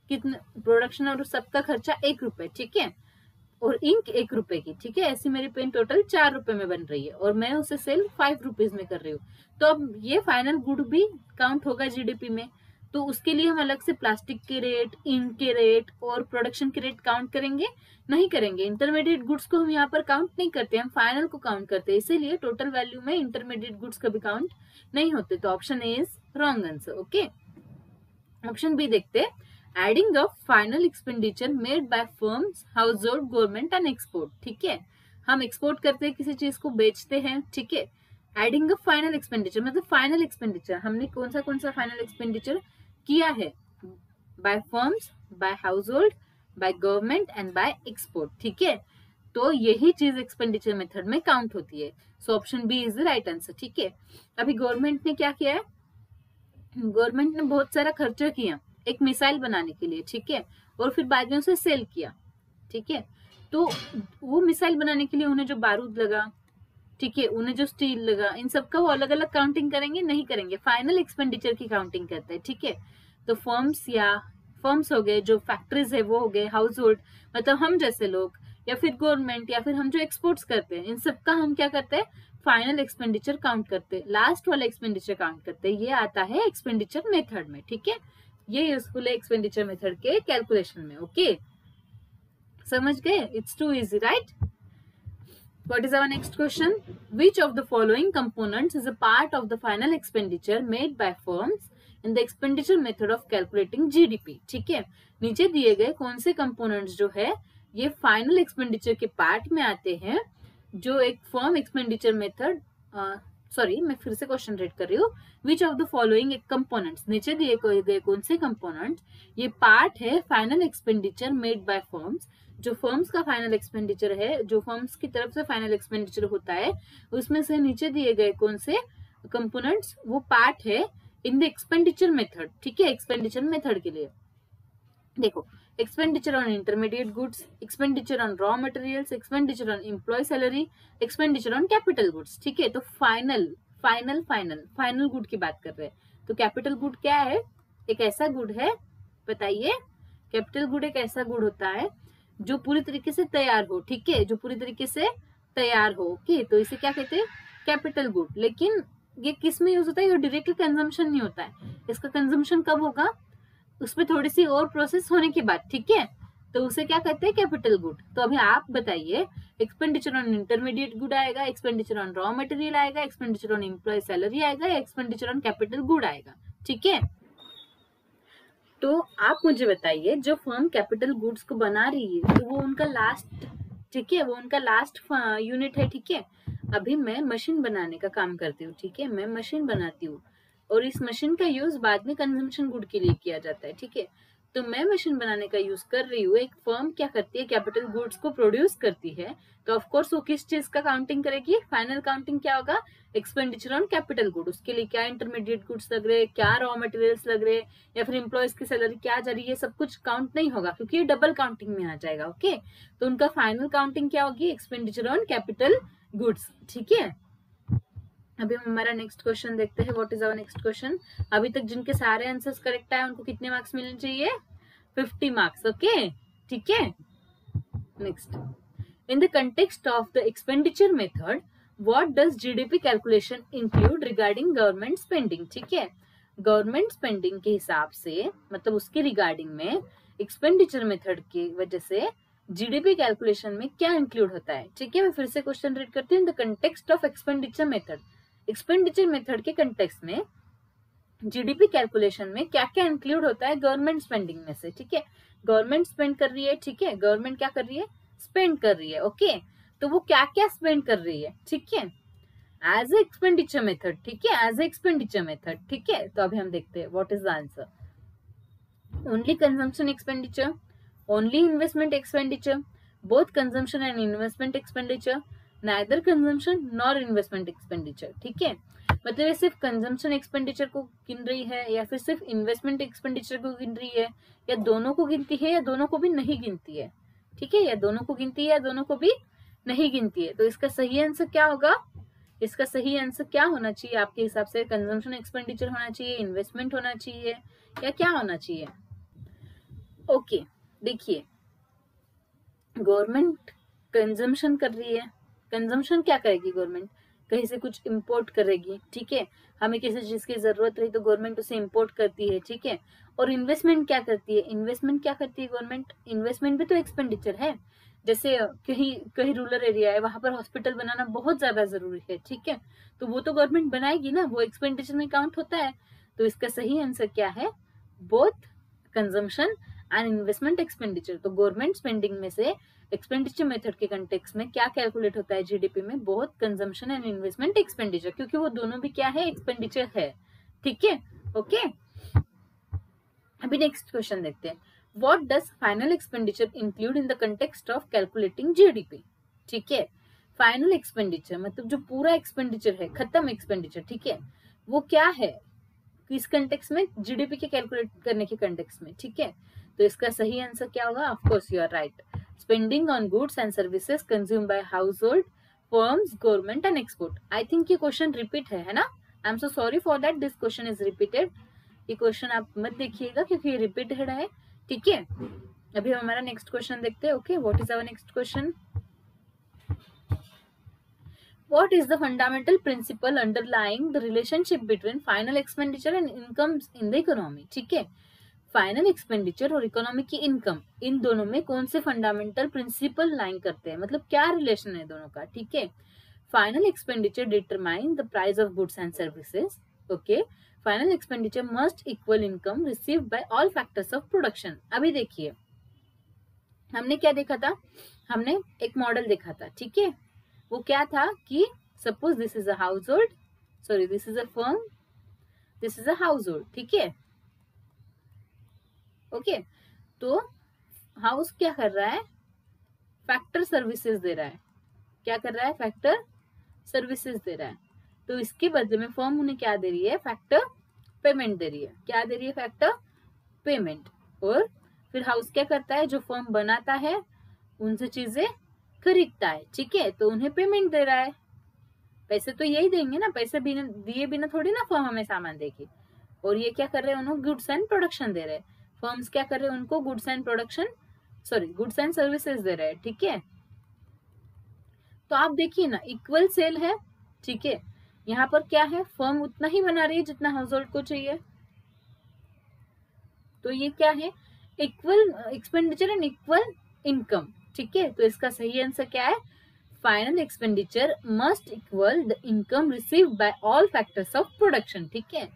कितने, प्रोडक्शन और सबका खर्चा 1 रुपए, ठीक है, और इंक 1 रुपए की, ठीक है, ऐसी मेरी पेन टोटल 4 रुपए में बन रही है और मैं उसे सेल 5 रुपीज में कर रही हूँ। तो अब ये फाइनल गुड भी काउंट होगा जीडीपी में, तो उसके लिए हम अलग से प्लास्टिक के रेट, इंक के रेट और प्रोडक्शन के रेट काउंट करेंगे? नहीं करेंगे। इंटरमीडिएट गुड्स को हम यहाँ पर काउंट नहीं करते, हम फाइनल को काउंट करते हैं, इसीलिए टोटल वैल्यू में इंटरमीडिएट गुड्स कभी काउंट नहीं होते। तो option A is wrong answer, okay. Option B देखते, adding up final expenditure made by firms, household, government and export, ठीक है, हम एक्सपोर्ट करते हैं, किसी चीज को बेचते हैं, ठीक है, एडिंग अप फाइनल एक्सपेंडिचर मतलब फाइनल एक्सपेंडिचर हमने कौन सा फाइनल एक्सपेंडिचर किया है? By firms, by household, by government and by export, ठीक है, तो यही चीज एक्सपेंडिचर मेथड में काउंट होती है। So option B is the right answer, ठीक है। अभी गवर्नमेंट ने क्या किया है? गवर्नमेंट ने बहुत सारा खर्चा किया एक मिसाइल बनाने के लिए, ठीक है, और फिर बाद में उसे सेल किया, ठीक है, तो वो मिसाइल बनाने के लिए उन्हें जो बारूद लगा, ठीक है, उन्हें जो स्टील लगा, इन सबका वो अलग अलग काउंटिंग करेंगे? नहीं करेंगे, फाइनल एक्सपेंडिचर की काउंटिंग करते हैं, ठीक है। तो फर्म्स या फर्म्स हो गए, जो फैक्ट्रीज है वो हो गए, हाउस होल्ड मतलब हम जैसे लोग, या फिर गवर्नमेंट, या फिर हम जो एक्सपोर्ट्स करते हैं, इन सबका हम क्या करते हैं, फाइनल एक्सपेंडिचर काउंट करते हैं, लास्ट वाला एक्सपेंडिचर काउंट करते हैं। ये आता है एक्सपेंडिचर मेथड में, ठीक है। ये यूजफुल है एक्सपेंडिचर मेथड के कैलकुलेशन में। ओके, समझ गए? It's too easy, right? What is our next question? Which of the following components is a part of the final expenditure made by firms in the expenditure method of calculating GDP? ठीक है, नीचे दिए गए कौन से components जो है ये फाइनल एक्सपेंडिचर के पार्ट में आते हैं, जो एक फर्म एक्सपेंडिचर मेथड, सॉरी मैं फिर से क्वेश्चन रीड कर रही हूँ। विच ऑफ द फॉलोइंग कंपोनेंट्स, नीचे दिए गए कौन से कंपोनेंट्स ये पार्ट है final expenditure made by firms, जो फर्म्स का फाइनल एक्सपेंडिचर है, जो फर्म्स की तरफ से फाइनल एक्सपेंडिचर होता है, उसमें से नीचे दिए गए कौन से कंपोनेंट्स वो पार्ट है इन द एक्सपेंडिचर मेथड। ठीक है, एक्सपेंडिचर मेथड के लिए देखो, expenditure on intermediate goods, expenditure on raw materials, expenditure on employ salary, expenditure on capital goods. ठीक है, तो फाइनल गुड की बात कर रहे हैं। तो कैपिटल गुड क्या है? एक ऐसा गुड है, बताइए, कैपिटल गुड एक ऐसा गुड होता है जो पूरी तरीके से तैयार हो। ठीक है, जो पूरी तरीके से तैयार हो। ओके, तो इसे क्या कहते हैं? Capital good. लेकिन ये किस में यूज होता है? ये डायरेक्टली कंजम्पशन नहीं होता है। इसका कंजम्पशन कब होगा? उसमें थोड़ी सी और प्रोसेस होने के बाद। ठीक है, तो उसे क्या कहते हैं? Capital good. तो अभी आप बताइए, एक्सपेंडिचर ऑन इंटरमीडिएट गुड आएगा, एक्सपेंडिचर ऑन रॉ मटेरियल आएगा, एक्सपेंडिचर ऑन एम्प्लॉय सैलरी आएगा, या एक्सपेंडिचर ऑन कैपिटल गुड आएगा? ठीक है, तो आप मुझे बताइए, जो फर्म कैपिटल गुड्स को बना रही है तो वो उनका लास्ट, ठीक है, वो उनका लास्ट यूनिट है। ठीक है, अभी मैं मशीन बनाने का काम करती हूँ। ठीक है, मैं मशीन बनाती हूँ और इस मशीन का यूज बाद में कंजम्पशन गुड के लिए किया जाता है। ठीक है, तो मैं मशीन बनाने का यूज कर रही हूँ, एक फर्म क्या करती है? कैपिटल गुड्स को प्रोड्यूस करती है, तो ऑफ कोर्स वो किस चीज का काउंटिंग करेगी? फाइनल काउंटिंग क्या होगा? Expenditure on capital good. उसके लिए क्या इंटरमीडिएट गुड्स लग रहे, क्या रॉ मटेरियल्स लग रहे, या फिर एम्प्लॉयज की सैलरी क्या जा रही है, सब कुछ काउंट नहीं होगा, क्योंकि ये डबल काउंटिंग में आ जाएगा। ओके, तो उनका फाइनल काउंटिंग क्या होगी? Expenditure on capital goods. ठीक है, अभी हम हमारा नेक्स्ट क्वेश्चन देखते हैं। What is our next question? अभी तक जिनके सारे आंसर्स करेक्ट आए उनको कितने मार्क्स मिलने चाहिए? 50 मार्क्स। ओके, ठीक है, next, in the context of the expenditure method what does GDP calculation include regarding government spending? ठीक है, गवर्नमेंट स्पेंडिंग के हिसाब से, मतलब उसके रिगार्डिंग में एक्सपेंडिचर मेथड की वजह से जीडीपी कैलकुलेशन में क्या इंक्लूड होता है? ठीक है, मैं फिर से क्वेश्चन रीड करती हूँ। In the context of expenditure method, expenditure method के कंटेक्स्ट में जीडीपी कैलकुलेशन में क्या क्या इंक्लूड होता है गवर्नमेंट स्पेंडिंग में से? ठीक है, गवर्नमेंट स्पेंड कर रही है। ठीक है, गवर्नमेंट क्या कर रही है? स्पेंड कर रही है। ओके, तो वो क्या क्या स्पेंड कर रही है? ठीक है, एज ए एक्सपेंडिचर मेथड। ठीक है, एज ए एक्सपेंडिचर मेथड। ठीक है, तो अभी हम देखते हैं what is the answer. Only consumption expenditure, only investment expenditure, both consumption and investment expenditure, neither consumption nor investment expenditure. ठीक है, मतलब ये सिर्फ कंजम्पशन एक्सपेंडिचर को गिन रही है, या फिर सिर्फ इन्वेस्टमेंट एक्सपेंडिचर को गिन रही है, या दोनों को गिनती है, या दोनों को भी नहीं गिनती है। ठीक है, या दोनों को गिनती है, या दोनों को भी नहीं गिनती है। तो इसका सही आंसर क्या होगा? इसका सही आंसर क्या होना चाहिए आपके हिसाब से? कंजम्पशन एक्सपेंडिचर होना चाहिए, इन्वेस्टमेंट होना चाहिए, या क्या होना चाहिए? ओके, देखिए, गवर्नमेंट कंजम्पशन कर रही है। कंजम्पशन क्या करेगी गवर्नमेंट? कहीं से कुछ इंपोर्ट करेगी। ठीक है, हमें किसी चीज की जरूरत रही तो गवर्नमेंट उसे इंपोर्ट करती है। ठीक है, और इन्वेस्टमेंट क्या करती है? इन्वेस्टमेंट क्या करती है गवर्नमेंट? इन्वेस्टमेंट भी तो एक्सपेंडिचर है। जैसे कहीं कहीं रूरल एरिया है, वहां पर हॉस्पिटल बनाना बहुत ज्यादा जरूरी है। ठीक है, तो वो तो गवर्नमेंट बनाएगी ना, वो एक्सपेंडिचर में काउंट होता है। तो इसका सही आंसर क्या है? Both consumption and investment expenditure. तो गवर्नमेंट स्पेंडिंग में से एक्सपेंडिचर मेथड के कंटेक्स्ट में क्या कैलकुलेट होता है जीडीपी में? Both consumption and investment expenditure, क्योंकि वो दोनों भी क्या है? एक्सपेंडिचर है। ठीक है, ओके, अभी नेक्स्ट क्वेश्चन देखते हैं। What does final expenditure include in the context of calculating GDP? ठीक है, फाइनल एक्सपेंडिचर मतलब जो पूरा एक्सपेंडिचर है, खत्म एक्सपेंडिचर। ठीक है, वो क्या है किस कंटेक्स्ट में? जीडीपी के कैलकुलेट करने के कंटेक्स्ट में। ठीक है, तो इसका सही आंसर क्या होगा? Of course you are right, spending on goods and services consume by household, firms, government and export. I think ये क्वेश्चन रिपीट है ना? I am so sorry for that, this question is repeated. ये question आप मत देखिएगा क्योंकि ये repeated है, ठीक है, अभी हमारा नेक्स्ट क्वेश्चन देखते हैं. Okay, what is our next question? What is the fundamental principle underlying the relationship between final expenditure and incomes in the economy? ठीक है, फाइनल एक्सपेंडिचर और इकोनॉमी की इनकम, इन दोनों में कौन से फंडामेंटल प्रिंसिपल लाइन करते हैं, मतलब क्या रिलेशन है दोनों का. ठीक है, final expenditure determine the price of goods and services. Okay, final expenditure must equal income received by all factors of production. अभी देखिए हमने क्या देखा था, हमने एक मॉडल देखा था. ठीक है, वो क्या था कि suppose this is a house hold, sorry this is a firm, this is a house hold. ठीक है, ओके, तो हाउस क्या कर रहा है, फैक्टर सर्विसेज दे रहा है. क्या कर रहा है, फैक्टर सर्विसेज दे रहा है. तो इसके बदले में फर्म उन्हें क्या दे रही है, फैक्टर पेमेंट दे रही है. क्या दे रही है, फैक्टर पेमेंट. और फिर हाउस क्या करता है, जो फर्म बनाता है उनसे चीजें खरीदता है. ठीक है, तो उन्हें पेमेंट दे रहा है. पैसे तो यही देंगे ना, पैसे बिना दिए बिना थोड़ी ना फर्म हमें सामान देगी. और ये क्या कर रहे हैं, उन्होंने गुड्स एंड प्रोडक्शन दे रहे हैं. फर्म्स क्या कर रहे हैं, उनको goods and production, sorry goods and services दे रहे हैं. ठीक है, तो आप देखिए ना, इक्वल सेल है. ठीक है, यहाँ पर क्या है, फर्म उतना ही बना रही है जितना हाउस होल्ड को चाहिए. तो ये क्या है, equal expenditure and equal income. ठीक है, तो इसका सही आंसर क्या है, final expenditure must equal the income received by all factors of production. ठीक है,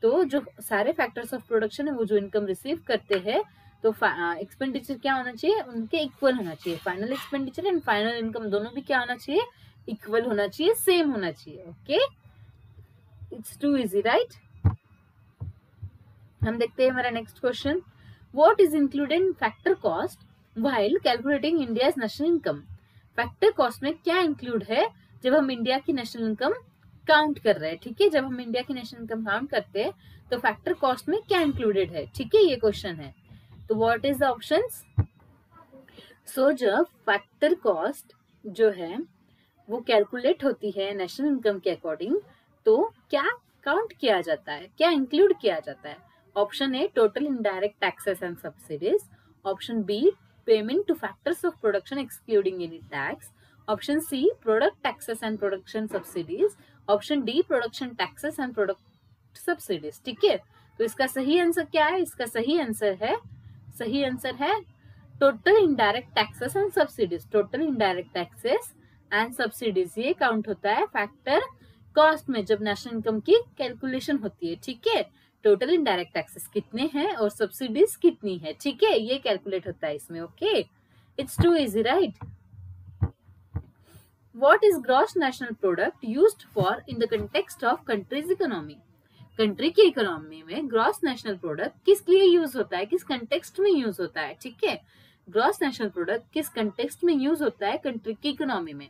तो जो सारे फैक्टर्स ऑफ प्रोडक्शन है वो जो इनकम रिसीव करते हैं, तो एक्सपेंडिचर क्या होना चाहिए, उनके इक्वल होना चाहिए. Final expenditure and final income दोनों भी क्या होना चाहिए, इक्वल होना चाहिए, सेम होना चाहिए. Okay, it's too easy, right. हम देखते हैं हमारा next question. What is included in factor cost while calculating India's national income? Factor cost में क्या इंक्लूड है जब हम इंडिया की नेशनल इनकम काउंट कर रहे हैं. ठीक है, जब हम इंडिया की नेशनल इनकम काउंट करते हैं तो फैक्टर कॉस्ट में क्या इंक्लूडेड है. ठीक है, ये क्वेश्चन है. तो व्हाट इज द ऑप्शंस? सो जब फैक्टर कॉस्ट जो है वो कैलकुलेट होती है नेशनल इनकम के अकॉर्डिंग, तो क्या काउंट किया जाता है, क्या इंक्लूड किया जाता है? Option A, total indirect taxes and subsidies. Option B, payment to factors of production excluding any tax. Option C, product taxes and production subsidies. Option D, production taxes and product subsidies. ठीक है, तो इसका सही answer क्या है, इसका सही answer है total indirect taxes and subsidies. Total indirect taxes and subsidies ये काउंट होता है फैक्टर कॉस्ट में जब नेशनल इनकम की कैलकुलेशन होती है. ठीक है, टोटल इनडायरेक्ट टैक्सेस कितने हैं और सब्सिडीज कितनी है. ठीक है, ये कैलकुलेट होता है इसमें. Okay, it's too easy, right. What is gross national product used for in the context of country's economy? Country की इकोनॉमी में ग्रॉस नेशनल प्रोडक्ट किस लिए यूज होता है, किस कंटेक्स्ट में यूज होता है. ठीक है, ग्रॉस नेशनल प्रोडक्ट किस कंटेक्स्ट में यूज होता है कंट्री की इकोनॉमी में.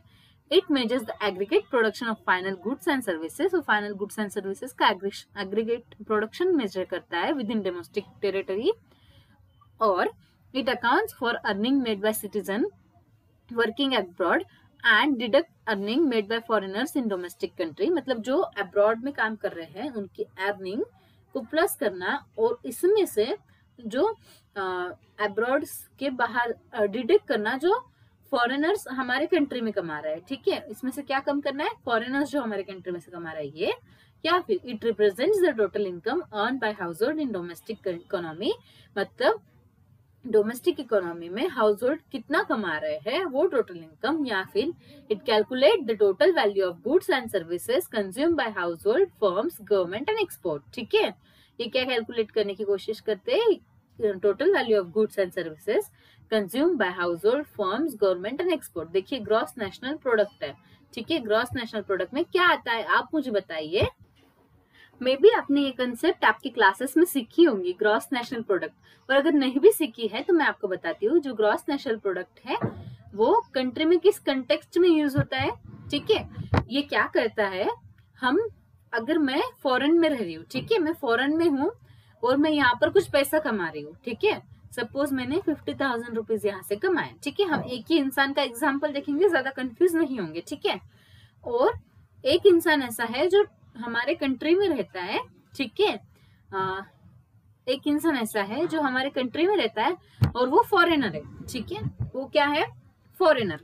It measures the aggregate production of final goods and services. और फाइनल गुड्स एंड सर्विसेज का एग्रीगेट प्रोडक्शन मेजर करता है विद इन डोमेस्टिक टेरिटरी. और it accounts for earning made by citizen working abroad and deduct earning made by foreigners in domestic country. मतलब जो abroad में काम कर रहे हैं उनकी अर्निंग को प्लस करना और इसमें से जो अब्रॉड के बाहर डिडक्ट करना जो फॉरेनर्स हमारे कंट्री में कमा रहे हैं. ठीक है, इसमें से क्या कम करना है, फॉरेनर्स जो हमारे कंट्री में से कमा रहे हैं ये. या फिर it represents the total income earn by house hold in domestic economy. मतलब डोमेस्टिक इकोनॉमी में हाउस होल्ड कितना कमा रहे हैं वो टोटल इनकम. या फिर it calculate the total value of goods and services consume by household, firms, government and export. ठीक है, ये क्या कैलकुलेट करने की कोशिश करते हैं, total value of goods and services consume by household, firms, government and export. देखिए ग्रॉस नेशनल प्रोडक्ट है. ठीक है, ग्रॉस नेशनल प्रोडक्ट में क्या आता है आप मुझे बताइए. मे बी आपने ये कंसेप्ट आपकी क्लासेस में सीखी होंगी, ग्रॉस नेशनल प्रोडक्ट. और अगर नहीं भी सीखी है तो मैं आपको बताती हूँ, जो ग्रॉस नेशनल प्रोडक्ट है वो कंट्री में किस कंटेक्स्ट में यूज होता है. ठीक है, ये क्या करता है, हम अगर मैं फॉरेन में रह रही हूँ, ठीक है, मैं फॉरेन में हूँ और मैं यहाँ पर कुछ पैसा कमा रही हूँ. ठीक है, सपोज मैंने 50,000 रुपीज यहाँ से कमाए. ठीक है, हम एक ही इंसान का एग्जाम्पल देखेंगे, ज्यादा कंफ्यूज नहीं होंगे. ठीक है, और एक इंसान ऐसा है जो हमारे कंट्री में रहता है. ठीक है, एक इंसान ऐसा है जो हमारे कंट्री में रहता है और वो फॉरेनर है, ठीक है, वो क्या है, फॉरेनर।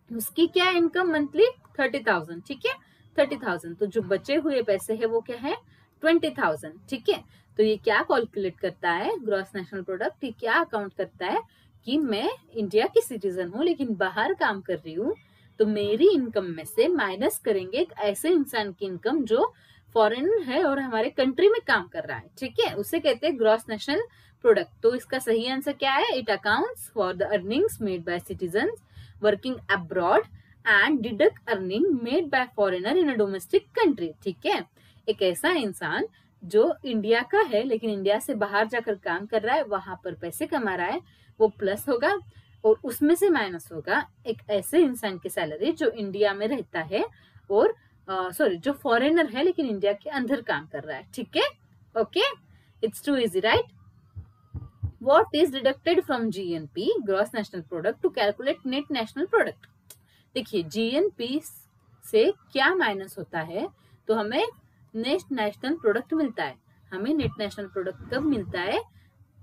उसकी क्या इनकम मंथली 30,000, ठीक है, 30,000। तो जो बचे हुए पैसे है वो क्या है, 20,000, ठीक है। तो ये क्या कैलकुलेट करता है, ग्रॉस नेशनल प्रोडक्ट, ये क्या अकाउंट करता है कि मैं इंडिया की सिटीजन हूँ लेकिन बाहर काम कर रही हूँ, तो मेरी इनकम में से माइनस करेंगे एक ऐसे इंसान की इनकम जो फॉरेनर है और हमारे कंट्री में काम कर रहा है, ठीक है, उसे कहते हैं ग्रॉस नेशनल प्रोडक्ट। तो इसका सही आंसर क्या है, it accounts for the earnings made by citizens working abroad and deduct earning made by foreigner in a domestic country, ठीक है। एक ऐसा इंसान जो इंडिया का है लेकिन इंडिया से बाहर जाकर काम कर रहा है, वहां पर पैसे कमा रहा है, वो प्लस होगा और उसमें से माइनस होगा एक ऐसे इंसान की सैलरी जो इंडिया में रहता है और जो फॉरेनर है लेकिन इंडिया के अंदर काम कर रहा है, ठीक है। Okay, it's too easy, right. What is deducted from GNP, gross national product, to calculate net national product? देखिए GNP से क्या माइनस होता है, तो हमें नेट नेशनल प्रोडक्ट मिलता है। हमें नेट नेशनल प्रोडक्ट कब मिलता है,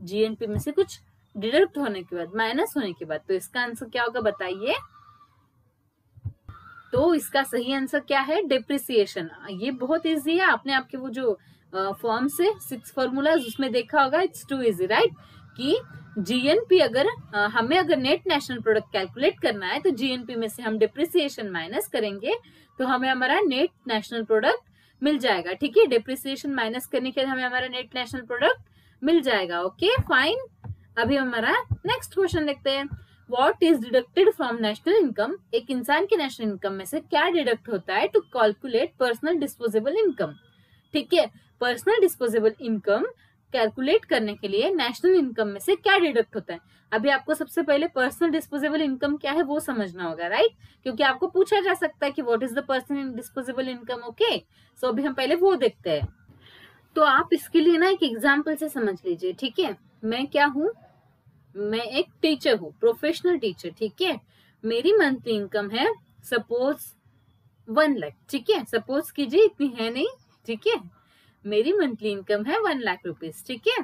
GNP में से कुछ डिडक्ट होने के बाद, माइनस होने के बाद। तो इसका आंसर क्या होगा बताइए। तो इसका सही आंसर क्या है, डेप्रिसिएशन। ये बहुत इजी है, आपने आपके वो जो फॉर्म से 6 फॉर्मूलाज उसमें देखा होगा, इट्स टू इजी, राइट। कि GNP अगर हमें अगर नेट नेशनल प्रोडक्ट कैलकुलेट करना है तो GNP में से हम डिप्रिसिएशन माइनस करेंगे तो हमें हमारा नेट नेशनल प्रोडक्ट मिल जाएगा, ठीक है। डिप्रिसिएशन माइनस करने के बाद हमें हमारा नेट नेशनल प्रोडक्ट मिल जाएगा। ओके फाइन, अभी हमारा नेक्स्ट क्वेश्चन देखते हैं। What is deducted from national income, एक इंसान की नेशनल इनकम में से क्या डिडक्ट होता है to calculate personal disposable income, ठीक है। पर्सनल डिस्पोजेबल इनकम कैलकुलेट करने के लिए नेशनल इनकम में से क्या डिडक्ट होता है। अभी आपको सबसे पहले पर्सनल डिस्पोजेबल इनकम क्या है वो समझना होगा, राइट, क्योंकि आपको पूछा जा सकता है कि what is the personal disposable income. Okay, so अभी हम पहले वो देखते हैं। तो आप इसके लिए ना एक एग्जाम्पल से समझ लीजिए, ठीक है। मैं क्या हूँ, मैं एक टीचर हूँ, प्रोफेशनल टीचर, ठीक है। मेरी मंथली इनकम है सपोज 1 लाख, ठीक है। सपोज कीजिए, इतनी है नहीं, ठीक है। मेरी मंथली इनकम है 1 लाख रुपीज, ठीक है।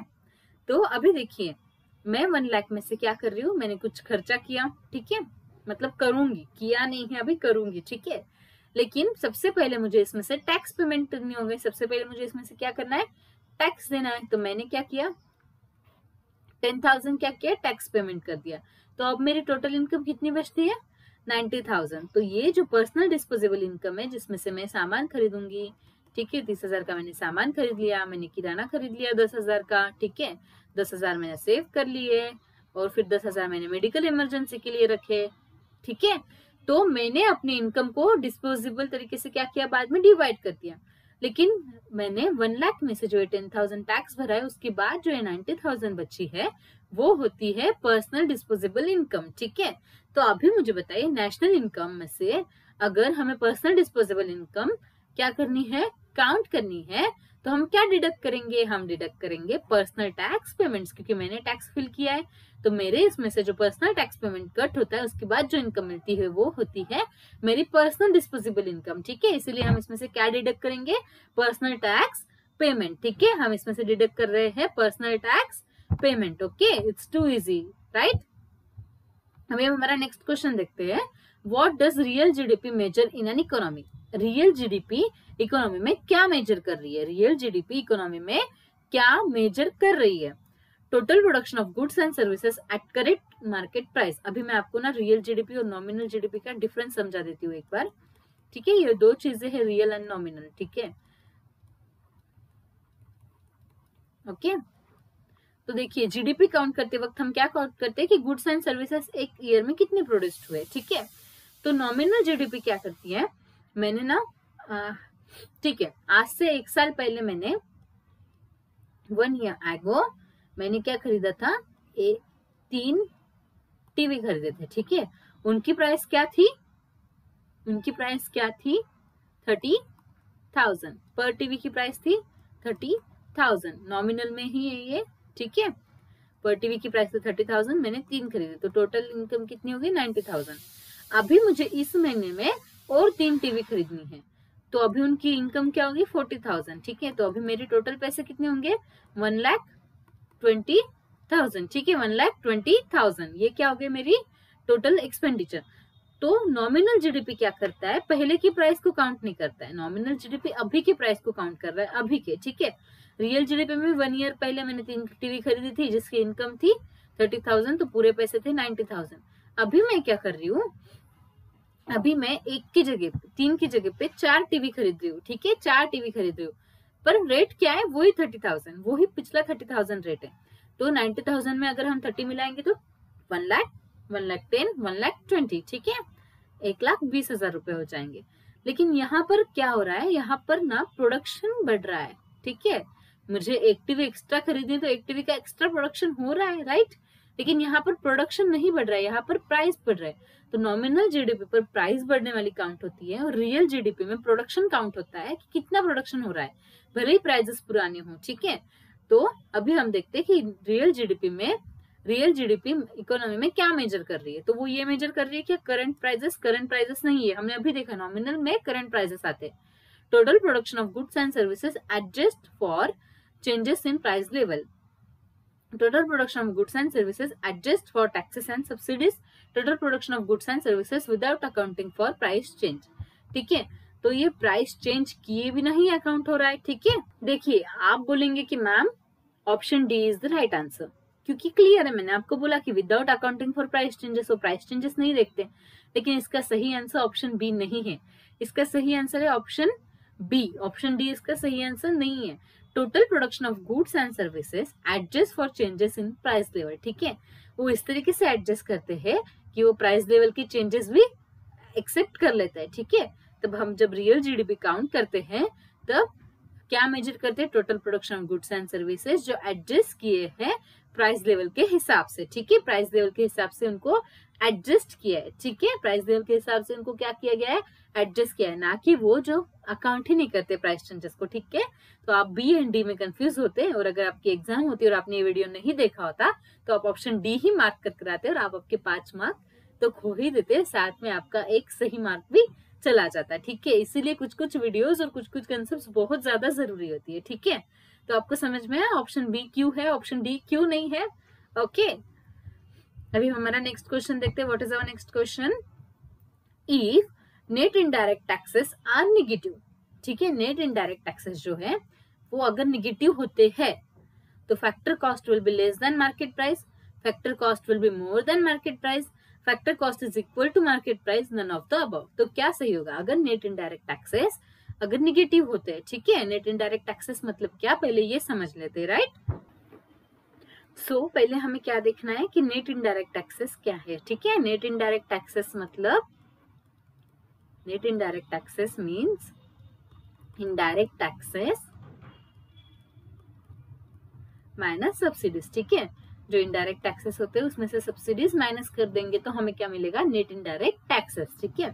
तो अभी देखिए, मैं 1 लाख में से क्या कर रही हूँ, मैंने कुछ खर्चा किया, ठीक है, मतलब करूंगी, किया नहीं है अभी, करूंगी, ठीक है। लेकिन सबसे पहले मुझे इसमें से टैक्स पेमेंट करनी होगी, सबसे पहले मुझे इसमें से क्या करना है, टैक्स देना है। तो मैंने क्या किया, 10,000 क्या किया, टैक्स पेमेंट कर दिया। तो अब मेरी टोटल इनकम कितनी बचती है, 90,000। तो ये जो पर्सनल डिस्पोजेबल इनकम है जिसमें से मैं सामान खरीदूंगी, ठीक है, 30,000 का मैंने सामान खरीद लिया, मैंने किराना खरीद लिया 10,000 का, ठीक है, 10,000 मैंने सेव कर लिए और फिर 10,000 मैंने मेडिकल इमरजेंसी के लिए रखे, ठीक है। तो मैंने अपनी इनकम को डिस्पोजेबल तरीके से क्या किया, बाद में डिवाइड कर दिया। लेकिन मैंने 1 लाख में से जो 10,000 टैक्स भरा है, उसके बाद जो 90,000 बची है वो होती है पर्सनल डिस्पोजेबल इनकम, ठीक है। तो अभी मुझे बताइए, नेशनल इनकम में से अगर हमें पर्सनल डिस्पोजेबल इनकम क्या करनी है, काउंट करनी है, तो हम क्या डिडक्ट करेंगे, हम डिडक्ट करेंगे पर्सनल टैक्स पेमेंट्स, क्योंकि मैंने टैक्स फिल किया है। तो मेरे इसमें से जो पर्सनल टैक्स पेमेंट कट होता है, उसके बाद जो इनकम मिलती है वो होती है मेरी पर्सनल डिस्पोजेबल इनकम, ठीक है। इसीलिए हम इसमें से क्या डिडक्ट करेंगे, पर्सनल टैक्स पेमेंट, ठीक है। हम इसमें से डिडक्ट कर रहे हैं personal tax payment. Okay, it's too easy, right. अभी हम हमारा नेक्स्ट क्वेश्चन देखते हैं। What does real GDP measure in an economy, real GDP economy में क्या मेजर कर रही है, रियल जीडीपी इकोनॉमी में क्या मेजर कर रही है। Total production of goods and services at correct market price. अभी मैं आपको ना रियल जीडीपी और नॉमिनल जीडीपी का डिफरेंस समझा देती हूँ एक बार, ठीक है। ये दो चीजें हैं, रियल एंड नॉमिनल, ठीक है। ओके, तो देखिए जीडीपी काउंट करते वक्त हम क्या काउंट करते हैं कि गुड्स एंड सर्विसेज एक ईयर में कितने प्रोड्यूस्ड हुए, ठीक है। तो नॉमिनल जीडीपी क्या करती है, मैंने ना ठीक है, आज से 1 साल पहले मैंने 1 ईयर एगो मैंने क्या खरीदा था, 3 टीवी खरीदे थे, ठीक है। उनकी प्राइस क्या थी, उनकी प्राइस क्या थी, 30,000 पर टीवी की प्राइस थी 30,000, नॉमिनल में ही है ये, ठीक है। पर टीवी की प्राइस थी 30,000, मैंने 3 खरीदे, तो टोटल इनकम कितनी होगी, 90,000। अभी मुझे इस महीने में और 3 टीवी खरीदनी है, तो अभी उनकी इनकम क्या होगी, 40,000, ठीक है। तो अभी मेरे टोटल पैसे कितने होंगे, 1 लाख 1,20,000, ठीक है, 1,20,000, ये क्या हो गया मेरी टोटल एक्सपेंडिचर। तो नॉमिनल जीडीपी क्या करता है, पहले की प्राइस को काउंट नहीं करता है, नॉमिनल जीडीपी अभी की प्राइस को काउंट कर रहा है, अभी के, ठीक है। रियल जीडीपी में 1 ईयर पहले मैंने 3 टीवी खरीदी थी जिसकी इनकम थी 30,000, तो पूरे पैसे थे 90,000। अभी मैं क्या कर रही हूँ, अभी मैं 1 की जगह 3 की जगह पे 4 टीवी खरीद रही हूँ, ठीक है, 4 टीवी खरीद रही हूँ, पर रेट क्या है, वही 30,000, वही पिछला 30,000 रेट है। तो 90,000 में अगर हम 30 मिलाएंगे तो 1 लाख, 1,10,000, 1,20,000, ठीक है, 1,20,000 रुपए हो जाएंगे। लेकिन यहाँ पर क्या हो रहा है, यहाँ पर ना प्रोडक्शन बढ़ रहा है, ठीक है, मुझे 1 टीवी एक्स्ट्रा खरीदनी तो 1 टीवी का एक्स्ट्रा प्रोडक्शन हो रहा है, राइट। लेकिन यहाँ पर प्रोडक्शन नहीं बढ़ रहा है, यहाँ पर प्राइस बढ़ रहा है। तो नॉमिनल जीडीपी पर प्राइस बढ़ने वाली काउंट होती है और रियल जीडीपी में प्रोडक्शन काउंट होता है कि कितना प्रोडक्शन हो रहा है, भले ही प्राइसेस पुराने हो, ठीक है। तो अभी हम देखते हैं कि रियल जीडीपी इकोनॉमी में क्या मेजर कर रही है। तो वो ये मेजर कर रही है कि करंट प्राइसेस नहीं है, हमने अभी देखा नॉमिनल में करंट प्राइसेस आते हैं। Total production of goods and services adjust for changes in price level. Total production of goods and services adjust for taxes and subsidies. Total production of goods and services without accounting for price change. ठीक है, तो ये price change किए बिना ही account हो रहा है, ठीक है। देखिए आप बोलेंगे कि ma'am option D is the right answer, क्योंकि क्लियर है, मैंने आपको बोला कि without accounting for price changes, वो प्राइस चेंजेस नहीं देखते। लेकिन इसका सही आंसर ऑप्शन बी नहीं है, इसका सही आंसर है ऑप्शन बी, ऑप्शन डी इसका सही आंसर नहीं है। Total production of goods and services adjust for changes in price level, ठीक है, वो इस तरीके से एडजस्ट करते हैं कि वो प्राइस लेवल की चेंजेस भी एक्सेप्ट कर लेता है, ठीक है। तब हम जब रियल जीडीपी काउंट करते हैं तब क्या मेजर करते हैं, total production of goods and services जो एडजस्ट किए हैं प्राइस लेवल के हिसाब से, ठीक है, प्राइस लेवल के हिसाब से उनको एडजस्ट किया है, ठीक है, प्राइस लेवल के हिसाब से उनको क्या किया गया है, एडजस्ट किया है, ना कि वो जो अकाउंट ही नहीं करते प्राइस चेंजेस को, ठीक है। तो आप बी एंड डी में कंफ्यूज होते हैं, और अगर आपकी एग्जाम होती और आपने ये वीडियो नहीं देखा होता तो आप ऑप्शन डी ही मार्क कर कराते और आप आपके 5 मार्क तो खो ही देते, साथ में आपका एक सही मार्क भी चला जाता है, ठीक है। इसीलिए कुछ कुछ वीडियोस और कुछ कुछ कंसेप्ट बहुत ज्यादा जरूरी होती है, ठीक है। तो आपको समझ में आया ऑप्शन बी क्यों है, ऑप्शन डी क्यों नहीं है, ओके। अभी हमारा नेक्स्ट क्वेश्चन देखते हैं। What is our next question, if net indirect taxes are negative, ठीक है, नेट इनडायरेक्ट टैक्सेस जो है वो अगर नेगेटिव होते हैं तो factor cost will be less than market price, factor cost will be more than market price, factor cost is equal to market price, none of the above. तो क्या सही होगा अगर नेट इनडायरेक्ट टैक्सेस अगर negative होते हैं, ठीक है। नेट इनडायरेक्ट टैक्सेस मतलब क्या, पहले ये समझ लेते हैं, राइट। सो पहले हमें क्या देखना है कि नेट इनडायरेक्ट टैक्सेस क्या है, ठीक है। नेट इनडायरेक्ट टैक्सेस मतलब, net indirect taxes means indirect taxes minus subsidies, ठीक है। जो इनडायरेक्ट टैक्सेस होते हैं उसमें से सब्सिडीज माइनस कर देंगे तो हमें क्या मिलेगा, नेट इनडायरेक्ट टैक्सेस, ठीक है।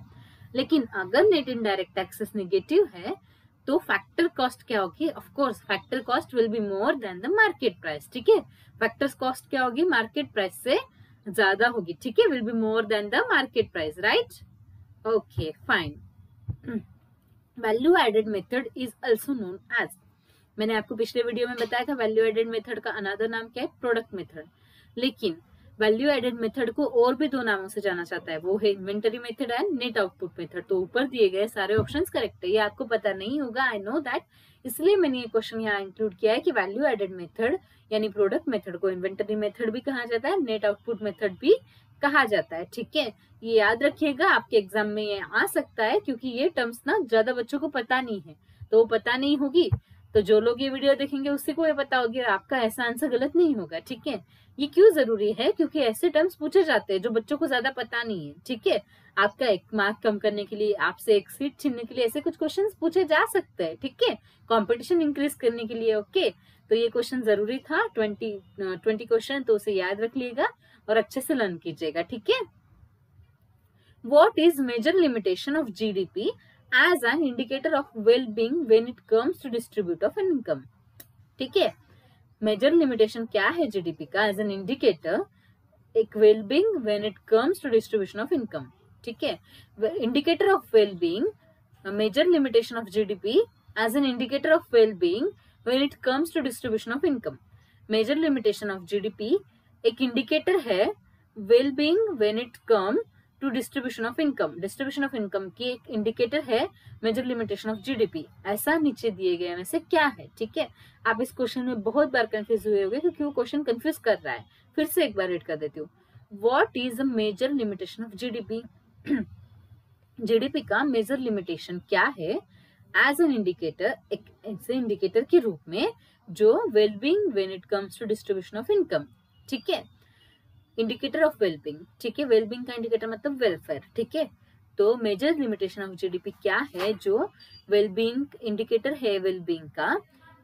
लेकिन अगर नेट इनडायरेक्ट टैक्सेस नेगेटिव है तो फैक्टर कॉस्ट क्या होगी, of course factor cost will be more than the market price, ठीक है। फैक्टर कॉस्ट क्या होगी, मार्केट प्राइस से ज्यादा होगी, ठीक है, will be more than the market price, right, okay fine. Value added method is also known as, मैंने आपको पिछले वीडियो में बताया था वैल्यू एडेड मेथड का अनदर नाम क्या है, प्रोडक्ट मेथड। लेकिन वैल्यू एडेड मेथड को और भी 2 नामों से जाना जाता है, वो है inventory method and net output method. तो ऊपर दिए गए सारे ऑप्शंस करेक्ट है, ये आपको पता नहीं होगा, आई नो दैट, इसलिए मैंने ये क्वेश्चन यहाँ इंक्लूड किया है कि वैल्यू एडेड मेथड यानी प्रोडक्ट मेथड को इन्वेंटरी मेथड भी कहा जाता है, नेट आउटपुट मेथड भी कहा जाता है, ठीक है। ये याद रखिएगा, आपके एग्जाम में ये आ सकता है क्योंकि ये टर्म्स ना ज्यादा बच्चों को पता नहीं है, तो वो पता नहीं होगी तो जो लोग ये वीडियो देखेंगे उसी को ये पता होगी, आपका ऐसा आंसर गलत नहीं होगा, ठीक है। ये क्यों जरूरी है, क्योंकि ऐसे टर्म्स पूछे जाते हैं जो बच्चों को ज्यादा पता नहीं है, ठीक है। आपका 1 मार्क कम करने के लिए, आपसे 1 सीट छीनने के लिए ऐसे कुछ क्वेश्चंस पूछे जा सकते हैं, ठीक है, कंपटीशन इंक्रीज करने के लिए, ओके। तो ये क्वेश्चन जरूरी था, 20 क्वेश्चन, तो उसे याद रख लीजिएगा और अच्छे से लर्न कीजिएगा, ठीक है। What is major limitation of GDP as an indicator of well-being when it comes to distribute of income, ठीक है। मेजर लिमिटेशन क्या है जीडीपी का एज एन इंडिकेटर, एक wellbeing when it comes to distribution of income, ठीक है। Indicator of wellbeing, major limitation of GDP as an indicator of wellbeing when it comes to distribution of income. Major limitation of GDP एक indicator है well being when it come to distribution of income. Distribution of income की एक indicator है major limitation of GDP. ऐसा नीचे दिए गए में से क्या है? ठीक है, आप इस क्वेश्चन में बहुत बार कंफ्यूज हुए होंगे क्योंकि वो क्वेश्चन कंफ्यूज कर रहा है। फिर से एक बार रीड कर देती हूँ। What is the major limitation of GDP? GDP का मेजर लिमिटेशन क्या है? एज एन इंडिकेटर, एक ऐसे इंडिकेटर के रूप में जो wellbeing when it comes to distribution of income. ठीक है, इंडिकेटर ऑफ वेलबींग। ठीक है, वेलबींग का इंडिकेटर मतलब वेलफेयर। ठीक है, तो मेजर लिमिटेशन ऑफ जीडीपी क्या है? जो वेलबींग इंडिकेटर है वेलबींग का,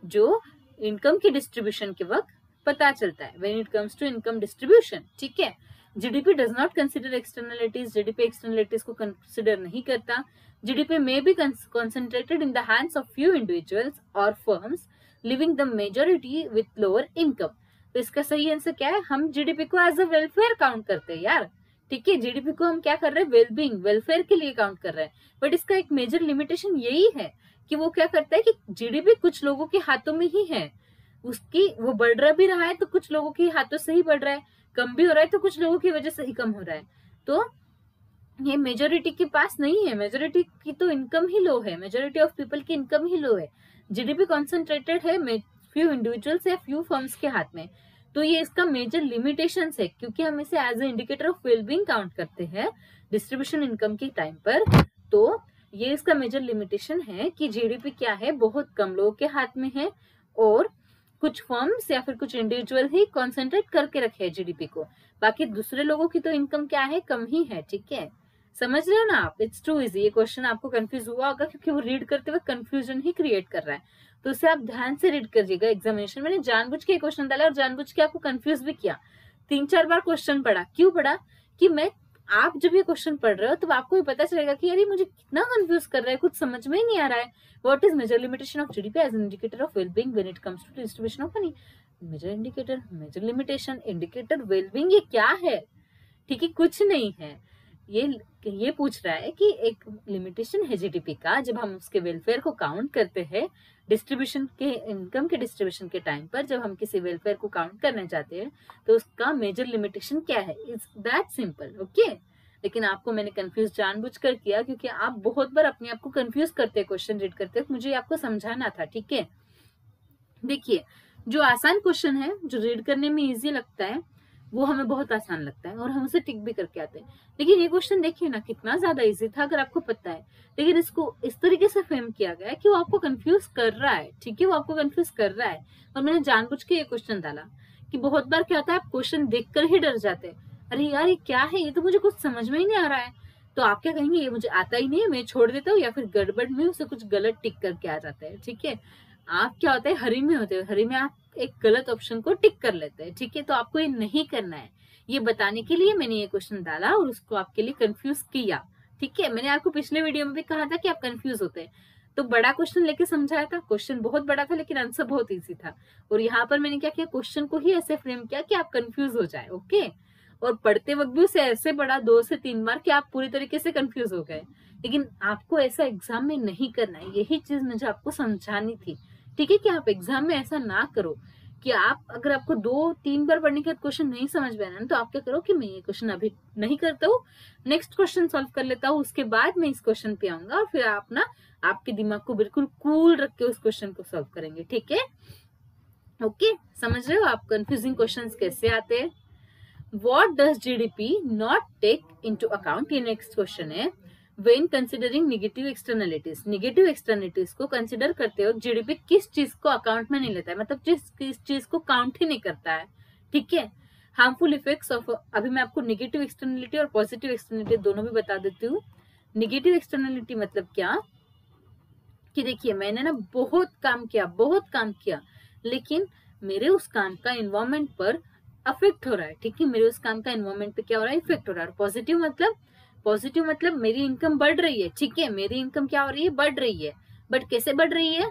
जो इनकम के डिस्ट्रीब्यूशन के वक्त पता चलता है, when it comes to income distribution. ठीक है, GDP does not consider externalities. GDP externalities को कंसिडर नहीं करता। GDP may be concentrated in the hands of few individuals or firms living the majority with lower income। तो इसका सही answer क्या है? हम जीडीपी को एज अ वेलफेयर काउंट करते हैं यार। ठीक है, जीडीपी को हम क्या कर रहे हैं? वेलबींग, वेलफेयर के लिए काउंट कर रहे हैं। बट इसका एक मेजर लिमिटेशन यही है कि वो क्या करता है कि जीडीपी कुछ लोगों के हाथों में ही है, उसकी वो बढ़ रहा भी रहा है तो कुछ लोगों के हाथों से ही बढ़ रहा है, कम भी हो रहा है तो कुछ लोगों की वजह से ही कम हो रहा है। तो ये मेजोरिटी के पास नहीं है, मेजोरिटी की तो इनकम ही लो है, मेजोरिटी ऑफ पीपल की इनकम ही लो है। जीडीपी कॉन्सेंट्रेटेड है फ्यू इंडिविजुअल्स या फ्यू फर्म्स के हाथ में। तो ये इसका मेजर लिमिटेशन है, क्योंकि हम इसे as a indicator of wellbeing count करते हैं डिस्ट्रीब्यूशन इनकम के टाइम पर। तो ये इसका मेजर लिमिटेशन है कि जीडीपी क्या है? बहुत कम लोगों के हाथ में है और कुछ फर्म्स या फिर कुछ इंडिविजुअल ही कॉन्सेंट्रेट करके रखे है जीडीपी को। बाकी दूसरे लोगों की तो इनकम क्या है? कम ही है। ठीक है, समझ रहे हो ना आप? It's too easy. ये क्वेश्चन आपको कंफ्यूज हुआ होगा क्योंकि वो रीड करते हुए कंफ्यूजन ही क्रिएट कर रहा है, तो उसे आप ध्यान से रीड करिएगा। एग्जामिनेशन मैंने जानबूझ के क्वेश्चन डाला और जानबूझ के आपको कंफ्यूज भी किया। 3-4 बार क्वेश्चन पढ़ा। क्यों पढ़ा? कि मैं आप जब ये क्वेश्चन पढ़ रहे हो तो आपको भी पता चलेगा कि यार मुझे कितना कंफ्यूज कर रहा है, कुछ समझ में ही नहीं आ रहा है। What is major limitation of GDP as an indicator of wellbeing when it comes to distribution of money? Major indicator, major limitation, indicator, wellbeing, ये क्या है? ठीक है, कुछ नहीं है। ये पूछ रहा है कि एक लिमिटेशन है जीडीपी का, जब हम उसके वेलफेयर को काउंट करते हैं डिस्ट्रीब्यूशन के, इनकम के डिस्ट्रीब्यूशन के टाइम पर, जब हम किसी वेलफेयर को काउंट करना चाहते हैं तो उसका मेजर लिमिटेशन क्या है? It's that simple. ओके, लेकिन आपको मैंने कंफ्यूज जानबूझकर किया क्योंकि आप बहुत बार अपने आप को कंफ्यूज करते हैं क्वेश्चन रीड करते हैं, मुझे आपको समझाना था। ठीक है, देखिए जो आसान क्वेश्चन है, जो रीड करने में इजी लगता है, वो हमें बहुत आसान लगता है और हम उसे टिक भी करके आते हैं। लेकिन ये क्वेश्चन देखिए ना कितना ज्यादा इजी था अगर आपको पता है, लेकिन इसको इस तरीके से फ्रेम किया गया है कि वो आपको कंफ्यूज कर रहा है। ठीक है, वो आपको कंफ्यूज कर रहा है और मैंने जानबूझ के ये क्वेश्चन डाला कि बहुत बार क्या होता है, आप क्वेश्चन देखकर ही डर जाते हैं, अरे यार ये क्या है, ये तो मुझे कुछ समझ में ही नहीं आ रहा है। तो आप क्या कहेंगे? ये मुझे आता ही नहीं है, मैं छोड़ देता हूँ, या फिर गड़बड़ में उसे कुछ गलत टिक करके आ जाता है। ठीक है, आप क्या होता है, हरी में होते हो, हरी में आप एक गलत ऑप्शन को टिक कर लेते हैं। ठीक है, तो आपको ये नहीं करना है। ये बताने के लिए मैंने ये क्वेश्चन डाला और उसको आपके लिए कंफ्यूज किया। ठीक है, मैंने आपको पिछले वीडियो में भी कहा था कि आप कंफ्यूज होते हैं, तो बड़ा क्वेश्चन लेके समझाया था। क्वेश्चन बहुत बड़ा था लेकिन आंसर बहुत इजी था, और यहाँ पर मैंने क्या किया, क्वेश्चन को ही ऐसे फ्रेम किया कि आप कंफ्यूज हो जाए। ओके, और पढ़ते वक्त भी उसे ऐसे पढ़ा 2 से 3 बार कि आप पूरी तरीके से कंफ्यूज हो गए। लेकिन आपको ऐसा एग्जाम में नहीं करना है, यही चीज मुझे आपको समझानी थी। ठीक है, कि आप एग्जाम में ऐसा ना करो कि आप, अगर आपको 2-3 बार पढ़ने के बाद क्वेश्चन नहीं समझ में आना तो आप क्या करो कि मैं ये क्वेश्चन अभी नहीं करता हूँ, नेक्स्ट क्वेश्चन सॉल्व कर लेता हूँ, उसके बाद मैं इस क्वेश्चन पे आऊंगा और फिर आप ना आपके दिमाग को बिल्कुल कूल रख के उस क्वेश्चन को सॉल्व करेंगे। ठीक है, ओके, समझ रहे हो आप कंफ्यूजिंग क्वेश्चन कैसे आते हैं? What does GDP not take into account? ये नेक्स्ट क्वेश्चन है। When considering negative externalities, negative externalities को कंसिडर करते हो जीडीपी किस चीज को अकाउंट में नहीं लेता है, मतलब किस चीज को काउंट ही नहीं करता है। ठीक है, हार्मफुल इफेक्ट्स ऑफ, अभी मैं आपको नेगेटिव एक्सटर्नलिटी और पॉजिटिव एक्सटर्नलिटी दोनों भी बता देती हूँ। नेगेटिव एक्सटर्नलिटी मतलब क्या, कि देखिए मैंने ना बहुत काम किया, लेकिन मेरे उस काम का एनवायरमेंट पर अफेक्ट हो रहा है। ठीक है, मेरे उस काम का एनवायरमेंट पे क्या हो रहा है, इफेक्ट हो रहा है। पॉजिटिव मतलब मेरी इनकम बढ़ रही है। ठीक है, मेरी इनकम क्या हो रही है, बढ़ रही है, बट कैसे बढ़ रही है?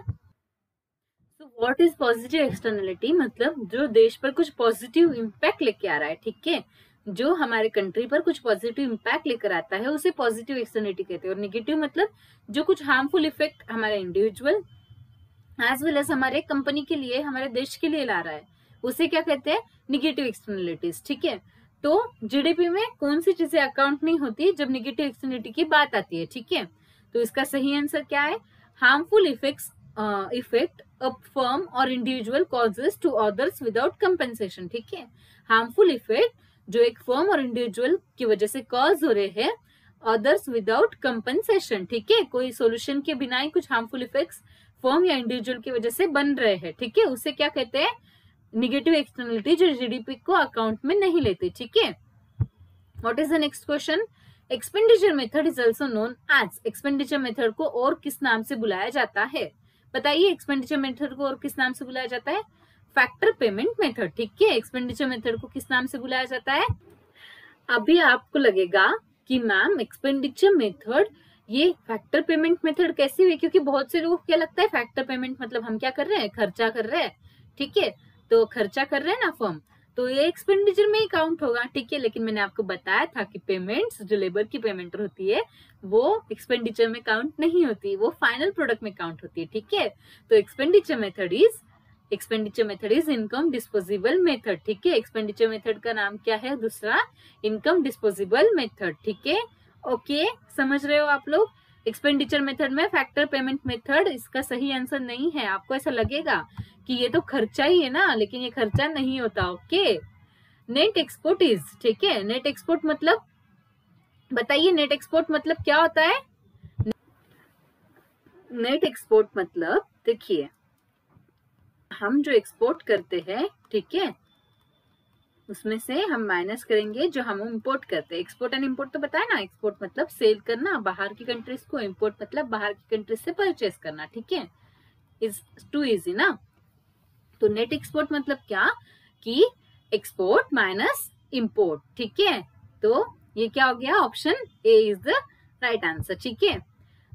तो व्हाट इज पॉजिटिव एक्सटर्नलिटी, मतलब जो देश पर कुछ पॉजिटिव इम्पैक्ट लेके आ रहा है। ठीक है, जो हमारे कंट्री पर कुछ पॉजिटिव इम्पैक्ट लेकर आता है उसे पॉजिटिव एक्सटर्नलिटी कहते हैं। और नेगेटिव मतलब जो कुछ हार्मफुल इफेक्ट हमारे इंडिविजुअल एज वेल एज हमारे कंपनी के लिए, हमारे देश के लिए ला रहा है, उसे क्या कहते हैं, निगेटिव एक्सटर्नलिटीज। ठीक है, तो जीडीपी में कौन सी चीजें अकाउंट नहीं होती जब निगेटिव एक्सटर्नलिटी की बात आती है। ठीक है, तो इसका सही आंसर क्या है, हार्मफुल इफेक्ट अ फर्म और individual causes to others without compensation. ठीक है, हार्मफुल इफेक्ट जो एक फर्म और इंडिविजुअल की वजह से कॉज हो रहे हैं अदर्स विदाउट कंपेंसेशन। ठीक है, कोई सोल्यूशन के बिना ही कुछ हार्मफुल इफेक्ट्स फर्म या इंडिविजुअल की वजह से बन रहे हैं। ठीक है, उसे क्या कहते हैं, निगेटिव एक्सटर्नलिटी, जो जीडीपी को अकाउंट में नहीं लेती। ठीक है, what is the next question, expenditure method is also known as, expenditure method को और किस नाम से बुलाया जाता है, बताइए एक्सपेंडिचर मेथड को और किस नाम से बुलाया जाता है, फैक्टर पेमेंट मेथड। ठीक है, एक्सपेंडिचर मेथड को किस नाम से बुलाया जाता है। अभी आपको लगेगा कि मैम एक्सपेंडिचर मेथड ये फैक्टर पेमेंट मेथड कैसी हुई, क्योंकि बहुत से लोगों को क्या लगता है फैक्टर पेमेंट मतलब हम क्या कर रहे हैं, खर्चा कर रहे हैं। ठीक है, तो खर्चा कर रहे हैं ना फर्म, तो ये एक्सपेंडिचर में ही काउंट होगा। ठीक है, लेकिन मैंने आपको बताया था कि पेमेंट्स जो लेबर की पेमेंट होती है वो एक्सपेंडिचर में काउंट नहीं होती, वो फाइनल प्रोडक्ट में काउंट होती है। ठीक है, तो expenditure method is income disposable method. ठीक है, एक्सपेंडिचर मेथड का नाम क्या है दूसरा, इनकम डिस्पोजेबल मेथड। ठीक है, ओके, समझ रहे हो आप लोग। एक्सपेंडिचर मेथड में फैक्टर पेमेंट मेथड इसका सही आंसर नहीं है। आपको ऐसा लगेगा कि ये तो खर्चा ही है ना, लेकिन ये खर्चा नहीं होता। ओके, नेट एक्सपोर्ट इज, ठीक है, नेट एक्सपोर्ट मतलब बताइए, नेट एक्सपोर्ट मतलब क्या होता है। नेट एक्सपोर्ट मतलब देखिए, हम जो एक्सपोर्ट करते हैं, ठीक है, उसमें से हम माइनस करेंगे जो हम इंपोर्ट करते हैं। एक्सपोर्ट एंड इंपोर्ट तो पता है ना, एक्सपोर्ट मतलब सेल करना बाहर की कंट्रीज को, इंपोर्ट मतलब बाहर की कंट्रीज से परचेस करना। ठीक है, इज टू इजी ना। तो नेट एक्सपोर्ट मतलब क्या कि एक्सपोर्ट माइनस इंपोर्ट। ठीक है, तो ये क्या हो गया, option A is the right answer. ठीक है,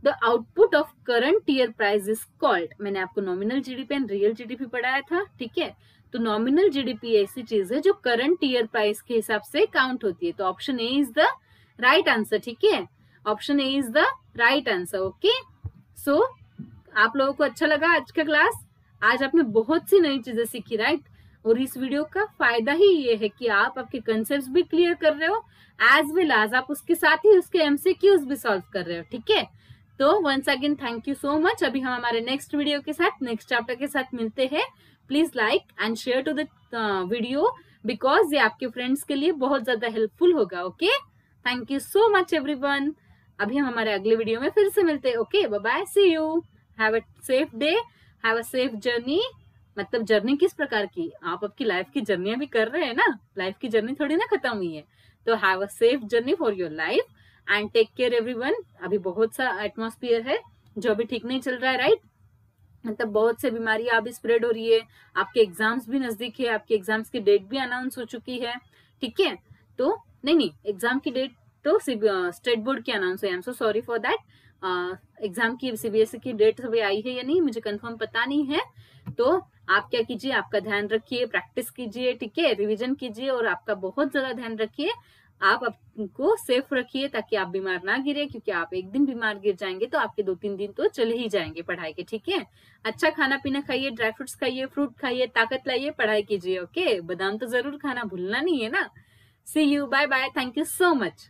the output of current year price is called, मैंने आपको nominal GDP and real GDP पढ़ाया था। ठीक है, तो नॉमिनल जीडीपी ऐसी चीज है जो करंट ईयर प्राइस के हिसाब से काउंट होती है। तो option A is the right answer. ठीक है, option A is the right answer. Okay, so आप लोगों को अच्छा लगा आज का क्लास, आज आपने बहुत सी नई चीजें सीखी, राइट। और इस वीडियो का फायदा ही ये है कि आप आपके कंसेप्ट भी क्लियर कर रहे हो, एज वेल एज आप उसके साथ ही उसके एमसीक्यूज भी सॉल्व कर रहे हो। ठीक है, तो once again thank you so much. अभी हम हमारे नेक्स्ट वीडियो के साथ, नेक्स्ट चैप्टर के साथ मिलते हैं। Please like and share to the video, because ये आपके फ्रेंड्स के लिए बहुत ज्यादा हेल्पफुल होगा। Okay, thank you so much everyone. अभी हम हमारे अगले वीडियो में फिर से मिलते हैं। Okay, bye bye, see you, have a safe day, have a safe journey. मतलब जर्नी किस प्रकार की, आप आपकी लाइफ की जर्नियां भी कर रहे हैं ना, लाइफ की जर्नी थोड़ी ना खत्म हुई है। तो have a safe journey for your life and take care everyone. अभी बहुत सा एटमॉस्फेयर है जो अभी ठीक नहीं चल रहा है, राइट। मतलब बहुत से बीमारियां अभी स्प्रेड हो रही है, आपके एग्जाम्स भी नजदीक है, आपके एग्जाम्स की डेट भी अनाउंस हो चुकी है। ठीक है, तो नहीं, एग्जाम की डेट तो स्टेट बोर्ड की अनाउंस है, आई am so sorry for that. Exam की सीबीएसई की डेट अभी आई है या नहीं मुझे कंफर्म पता नहीं है। तो आप क्या कीजिए, आपका ध्यान रखिए, प्रैक्टिस कीजिए, ठीक है, रिवीजन कीजिए और आपका बहुत ज्यादा ध्यान रखिए। आप आपको सेफ रखिए ताकि आप बीमार ना गिरे, क्योंकि आप एक दिन बीमार गिर जाएंगे तो आपके 2-3 दिन तो चले ही जाएंगे पढ़ाई के। ठीक है, अच्छा खाना पीना खाइए, ड्राई फ्रूट्स खाइए, फ्रूट खाइए, ताकत लाइए, पढ़ाई कीजिए। ओके, बादाम तो जरूर खाना भूलना नहीं है ना। See you, bye bye, thank you so much.